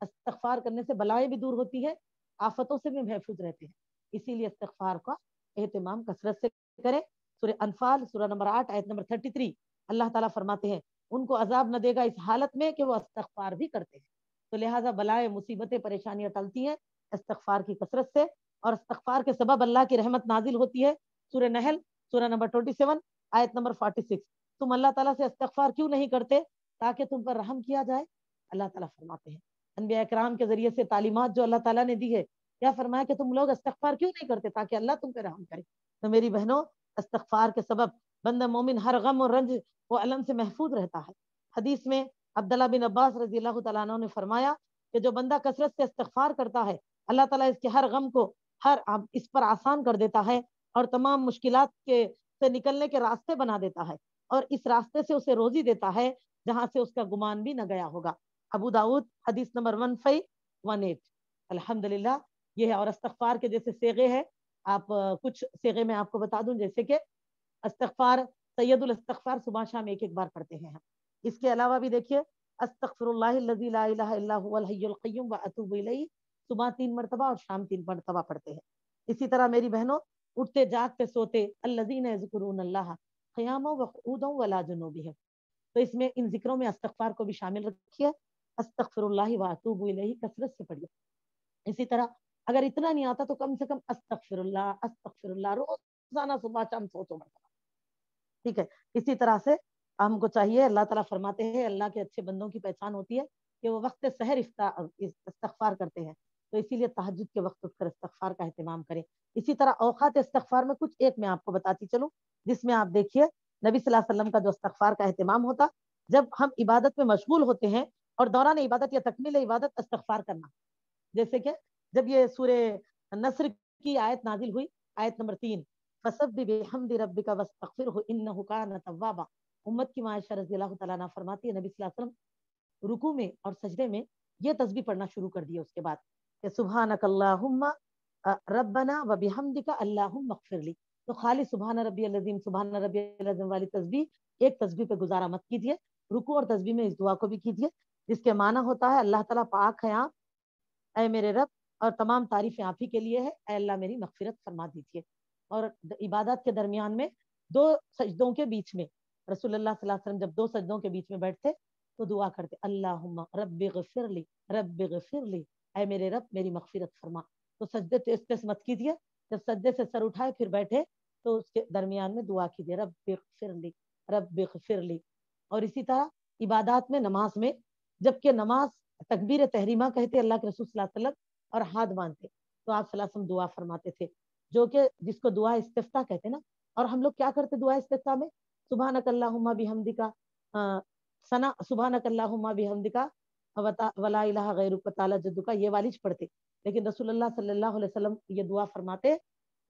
استغفار کرنے سے بلائیں بھی دور ہوتی ہے, آفتوں سے بھی محفوظ رہتے ہیں. اسی لیے استغفار کا اہتمام کثرت سے کریں. سورہ انفال سورہ نمبر 8 آیت نمبر 33 اللہ تعالیٰ فرماتے ہیں ان کو عذاب نہ دے گا اس حالت میں کہ وہ استغفار بھی کرتے ہیں. تو لہٰذا بلائیں مصیبتیں پریشانیاں ٹلتی ہیں استغفار کی کثرت سے, اور استغفار کے سبب اللہ کی رحمت نازل ہوتی ہے. سورہ نحل سورہ نمبر 27 آیت نمبر 46 تم اللہ تعالیٰ سے استغفار کیوں نہیں کرتے تاکہ تم پر رحم کیا جائے. اللہ تعالیٰ فرماتے ہیں انبیاء اکرام کے ذریعے سے تعلیمات جو اللہ تعالیٰ نے دی ہے, کیا فرمایا کہ تم لوگ استغفار کیوں نہیں کرتے تاکہ اللہ تم پہ رحم کرے. تو میری بہنوں, استغفار کے سبب بندہ مومن ہر غم اور رنج و الم سے محفوظ رہتا ہے. حدیث میں عبداللہ بن عباس رضی اللہ تعالیٰ عنہ نے فرمایا کہ جو بندہ کثرت سے استغفار کرتا ہے اللہ تعالیٰ اس کے ہر غم کو اس پر آسان کر دیتا ہے اور تمام مشکلات سے نکلنے کے راستے بنا دیتا ہے, اور اس راستے سے اسے روزی دیتا ہے جہاں سے اس کا گمان بھی نہ گیا ہوگا. ابو داؤد حدیث نمبر 1518. الحمدللہ یہ ہے. اور استغفار کے جیسے صیغے ہیں, آپ کچھ صیغے میں آپ کو بتا دوں, جیسے کہ استغفار سید الاستغفار صبح شام ایک ایک بار پڑھتے ہیں. اس کے علاوہ بھی دیکھیے استغفر اللہ الذی لا الہ الا هو الحی القیوم واتوب الیہ صبح 3 مرتبہ اور شام 3 مرتبہ پڑھتے ہیں. اسی طرح میری بہنوں اٹھتے جاگتے سوتے الذین یذکرون اللہ قیاما وقعودا وعلی جنوبہم, تو اس میں ان ذکروں میں استغفار کو بھی شامل رکھیے. استغفر اللہ واتوب الیہ کثرت سے پڑھیے. اسی طرح اگر اتنا نہیں آتا تو کم سے کم استغفر اللہ روزانہ صبح شام 100 مرتبہ, ٹھیک ہے. اسی طرح سے ہم کو چاہیے, اللہ تعالیٰ فرماتے ہیں اللہ کے اچھے بندوں کی پہچان ہوتی ہے کہ وہ وقت سحر استغفار کرتے ہیں, تو اسی لیے تہجد کے وقت اٹھ کر استغفار کا اہتمام کریں. اسی طرح اوقات استغفار میں کچھ ایک میں آپ کو بتاتی چلوں, جس میں آپ دیکھیے نبی صلی اللہ علیہ وسلم کا جو استغفار کا اہتمام ہوتا, جب ہم عبادت میں مشغول ہوتے ہیں اور دوران عبادت یا تکمیل عبادت استغفار کرنا. جیسے کہ جب یہ سورہ نصر کی آیت نازل ہوئی آیت نمبر 3 فسبح بحمد ربک واستغفرہ انہ کان توابا, امت کی عائشہ رضی اللہ تعالیٰ عنہ فرماتی ہے نبی صلی اللہ علیہ وسلم رکوع میں اور سجدے میں یہ تسبیح پڑھنا شروع کر دیا اس کے بعد کہ سبحانک اللہم ربنا وبحمدک اللہم اغفر لی. تو خالی سبحان ربی العظیم سبحان ربی العظیم والی تسبیح ایک تسبیح پہ گزارا مت کیجیے, رکوع اور تسبیح میں اس دعا کو بھی کیجیے جس کے معنی ہوتا ہے اللہ تعالیٰ پاک ہے آپ, اے میرے رب اور تمام تعریفیں آپ ہی کے لیے ہے, اے اللہ میری مغفرت فرما دیجیے. اور عبادت کے درمیان میں 2 سجدوں کے بیچ میں رسول اللہ صلی اللہ علیہ وسلم جب 2 سجدوں کے بیچ میں بیٹھتے تو دعا کرتے اللہم رب اغفر لی رب اغفر لی, اے میرے رب میری مغفرت فرما. تو سجدے تیز مت کیجیے, جب سجدے سے سر اٹھائے پھر بیٹھے تو اس کے درمیان میں دعا کیجیے رب اغفر لی رب اغفر لی. اور اسی طرح عبادات میں نماز میں جبکہ نماز تکبیر تحریمہ کہتے اللہ کے رسول صلی اللہ علیہ وسلم اور ہاتھ باندھتے, تو آپ صلی اللہ علیہ وسلم دعا فرماتے تھے جو کہ جس کو دعا استفتاح کہتے نا. اور ہم لوگ کیا کرتے دعا استفتاح میں سبحانک اللہم بحمدک ثنا سبحانک اللہم بحمدک ولا الہ غیرک تعالی جدک, یہ والی پڑھتے. لیکن رسول اللہ صلی اللہ علیہ وسلم یہ دعا فرماتے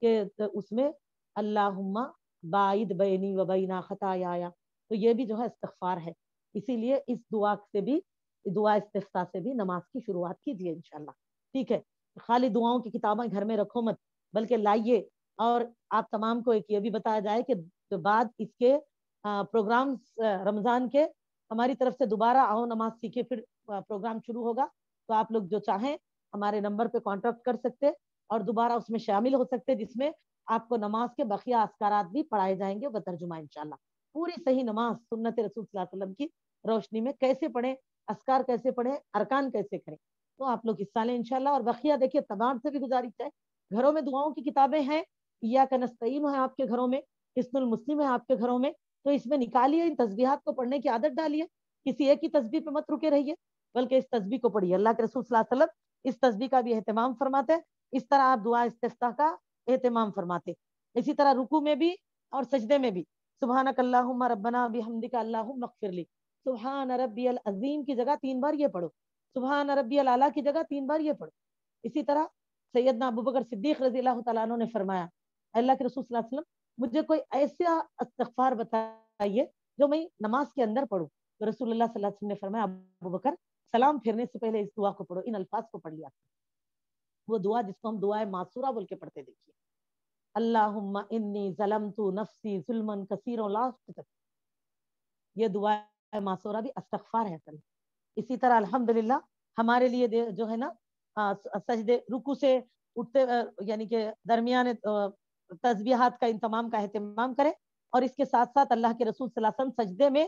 کہ اس میں اللہم باعد بینی و بین خطایا, تو یہ بھی جو ہے استغفار ہے. اسی لیے اس دعا سے بھی دعا استفتاح سے بھی نماز کی شروعات کیجیے انشاءاللہ, ٹھیک ہے. خالی دعاؤں کی کتابیں گھر میں رکھو مت, بلکہ لائیے. اور آپ تمام کو ایک یہ بھی بتایا جائے کہ بعد اس کے پروگرامز رمضان کے ہماری طرف سے دوبارہ آؤ نماز سیکھے پھر پروگرام شروع ہوگا, تو آپ لوگ جو چاہیں ہمارے نمبر پہ کانٹیکٹ کر سکتے اور دوبارہ اس میں شامل ہو سکتے, جس میں آپ کو نماز کے بقیہ اذکارات بھی پڑھائے جائیں گے بترجمہ انشاءاللہ. پوری صحیح نماز سنت رسول صلی اللہ علیہ وسلم کی روشنی میں کیسے پڑھیں, اذکار کیسے پڑھیں, ارکان کیسے کریں, تو آپ لوگ حصہ لیں انشاءاللہ. اور بقیہ دیکھیے تمام سے بھی گزارش ہے، گھروں میں دعاؤں کی کتابیں ہیں، ایاک نستعین ہے آپ کے گھروں میں، حصن المسلم ہے آپ کے گھروں میں، تو اس میں نکالیے، ان تسبیحات کو پڑھنے کی عادت ڈالیے. کسی ایک ہی تسبیح پہ مت رکے رہیے، بلکہ اس تسبیح کو پڑھیے. اللہ کے رسول صلی اللہ علیہ وسلم اس تسبیح کا بھی اہتمام فرماتے ہیں، اس طرح آپ دعا استفتاح کا اہتمام فرماتے. اسی طرح رکوع میں بھی اور سجدے میں بھی سبحانک اللہم ربنا بحمدک اللہم اغفر لی، سبحان ربی العظیم کی جگہ 3 بار یہ پڑھو، سبحان ربی الاعلیٰ کی جگہ 3 بار یہ پڑھو. اسی طرح سیدنا ابوبکر صدیق رضی اللہ تعالیٰ عنہ نے فرمایا، اللہ کے رسول صلی اللہ علیہ وسلم مجھے کوئی ایسا استغفار بتائیے جو میں نماز کے اندر پڑھوں. تو رسول اللہ صلی اللہ علیہ وسلم نے فرمایا، ابوبکر سلام پھیرنے سے پہلے اس دعا کو پڑھو، ان الفاظ کو پڑھ لیا. وہ دعا جس کو ہم دعائے معصورہ بول کے پڑھتے دیکھیے، اللہم انی ظلمت نفسی ظلما کثیرا لا اغفر، یہ دعا معصورہ بھی استغفار ہے اصل. اسی طرح الحمدللہ ہمارے لیے جو ہے نا سجدے رکوع سے اٹھتے یعنی کہ درمیان تسبیحات کا انتمام کا اہتمام کرے. اور اس کے ساتھ ساتھ اللہ کے رسول صلی اللہ علیہ وسلم سجدے میں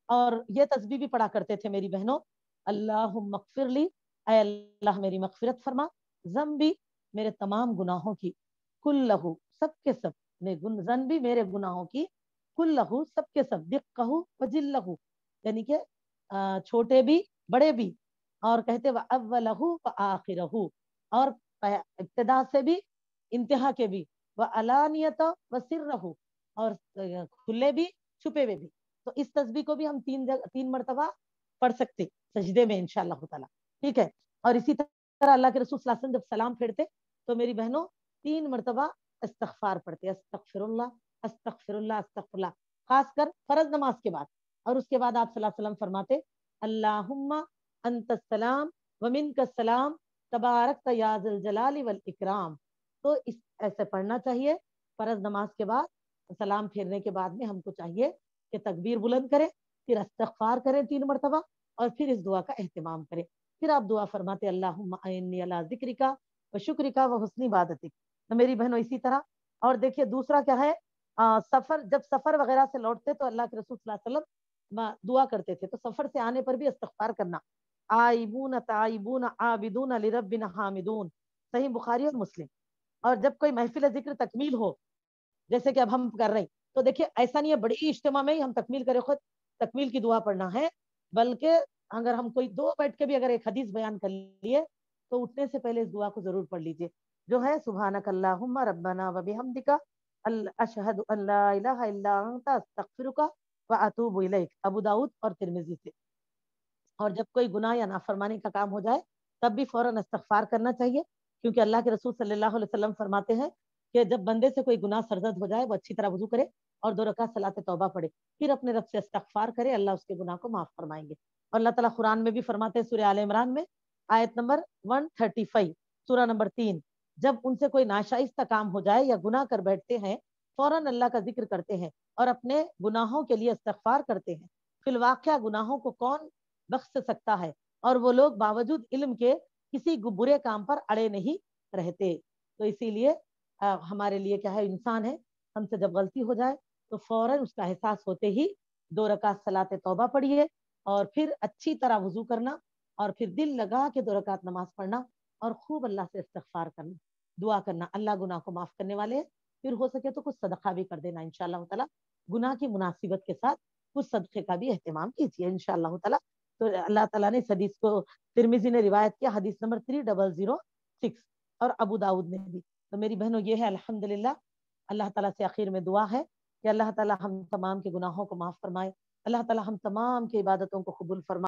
اور یہ تسبیح بھی پڑھا کرتے تھے میری بہنوں، اللہم اغفر لی، اے اللہ میری مغفرت فرما، ذنبی میرے تمام گناہوں کی، کلہ سب کے سب، ذنبی میرے گناہوں کی، کلہ سب کے سب، دقہ وجلہ یعنی کہ چھوٹے بھی بڑے بھی، اور کہتے وَأَوَّلَهُ وَآخِرَهُ، اور ابتدا سے بھی انتہا کے بھی، وَعَلَانِيَةَ وَسِرَّهُ، اور کھلے بھی چھپے ہوئے بھی. تو اس تسبیح کو بھی ہم 3 مرتبہ پڑھ سکتے سجدے میں انشاءاللہ تعالی. ٹھیک ہے. اور اسی طرح اللہ کے رسول صلی اللہ علیہ وسلم جب سلام پھیرتے تو میری بہنوں 3 مرتبہ استغفار پڑھتے، استغفر اللہ استغفر اللہ استغفر اللہ، خاص کر فرض نماز کے بعد. اور اس کے بعد آپ صلی اللہ علیہ وسلم فرماتے، اللہم انت السلام ومنک السلام تبارکت یا ذی الجلال والاکرام. تو اس ایسے پڑھنا چاہیے. فرض نماز کے بعد سلام پھیرنے کے بعد میں ہم کو چاہیے کہ تکبیر بلند کریں، پھر استغفار کریں 3 مرتبہ، اور پھر اس دعا کا اہتمام کریں. پھر آپ دعا فرماتے اللہم اعنی علی ذکرک و شکرک و حسن عبادتک. تو میری بہنوں اسی طرح. اور دیکھیے دوسرا کیا ہے، سفر، جب سفر وغیرہ سے لوٹتے تو اللہ کے رسول صلی اللہ علیہ وسلم دعا کرتے تھے. تو سفر سے آنے پر بھی استغفار کرنا، آئبون تائبون عابدون لربنا حامدون، صحیح بخاری اور مسلم. اور جب کوئی محفل ذکر تکمیل ہو، جیسے کہ اب ہم کر رہے ہیں، تو دیکھیے ایسا نہیں ہے بڑی اجتماع میں ہی ہم تکمیل کرے خود تکمیل کی دعا پڑھنا ہے، بلکہ اگر ہم کوئی 2 بیٹھ کے بھی اگر ایک حدیث بیان کر لیے تو اٹھنے سے پہلے اس دعا کو ضرور پڑھ لیجئے، جو ہے سبحانک اللہم ربنا وبحمدک اشہد ان لا الہ الا انت استغفرک واتوب الیک، ابو داؤد اور ترمذی سے. اور جب کوئی گناہ یا نافرمانی کا کام ہو جائے تب بھی فوراً استغفار کرنا چاہیے، کیونکہ اللہ کے رسول صلی اللہ علیہ وسلم فرماتے ہیں کہ جب بندے سے کوئی گناہ سرزد ہو جائے وہ اچھی طرح وضو کرے اور 2 رکعت صلاۃ توبہ پڑھے، پھر اپنے رب سے استغفار کرے، اللہ اس کے گناہ کو معاف فرمائیں گے. اور اللہ تعالیٰ قرآن میں بھی فرماتے ہیں، سورہ آل عمران میں آیت نمبر 135، سورہ نمبر 3، جب ان سے کوئی ناشائستہ کام ہو جائے یا گناہ کر بیٹھتے ہیں فوراً اللہ کا ذکر کرتے ہیں اور اپنے گناہوں کے لیے استغفار کرتے ہیں. فی الواقعہ گناہوں کو کون بخش سکتا ہے، اور وہ لوگ باوجود علم کے کسی برے کام پر اڑے نہیں رہتے. تو اسی لیے ہمارے لیے کیا ہے، انسان ہے، ہم سے جب غلطی ہو جائے تو فوراً اس کا احساس ہوتے ہی 2 رکعت صلاۃ توبہ پڑھیے، اور پھر اچھی طرح وضو کرنا، اور پھر دل لگا کے 2 رکعت نماز پڑھنا، اور خوب اللہ سے استغفار کرنا، دعا کرنا. اللہ گناہ کو معاف کرنے والے ہیں. پھر ہو سکے تو کچھ صدقہ بھی کر دینا انشاءاللہ تعالی، گناہ کی مناسبت کے ساتھ کچھ صدقے کا بھی اہتمام کیجیے انشاءاللہ تعالی. تو اللہ تعالیٰ نے اس حدیث کو ترمذی نے روایت کیا، حدیث نمبر 3006، اور ابو داؤد نے بھی. تو میری بہنوں یہ ہے الحمدللہ. اللہ تعالیٰ سے آخر میں دعا ہے کہ اللہ تعالیٰ ہم تمام کے گناہوں کو معاف فرمائے، اللہ تعالیٰ ہم تمام کی عبادتوں کو قبول فرمائے.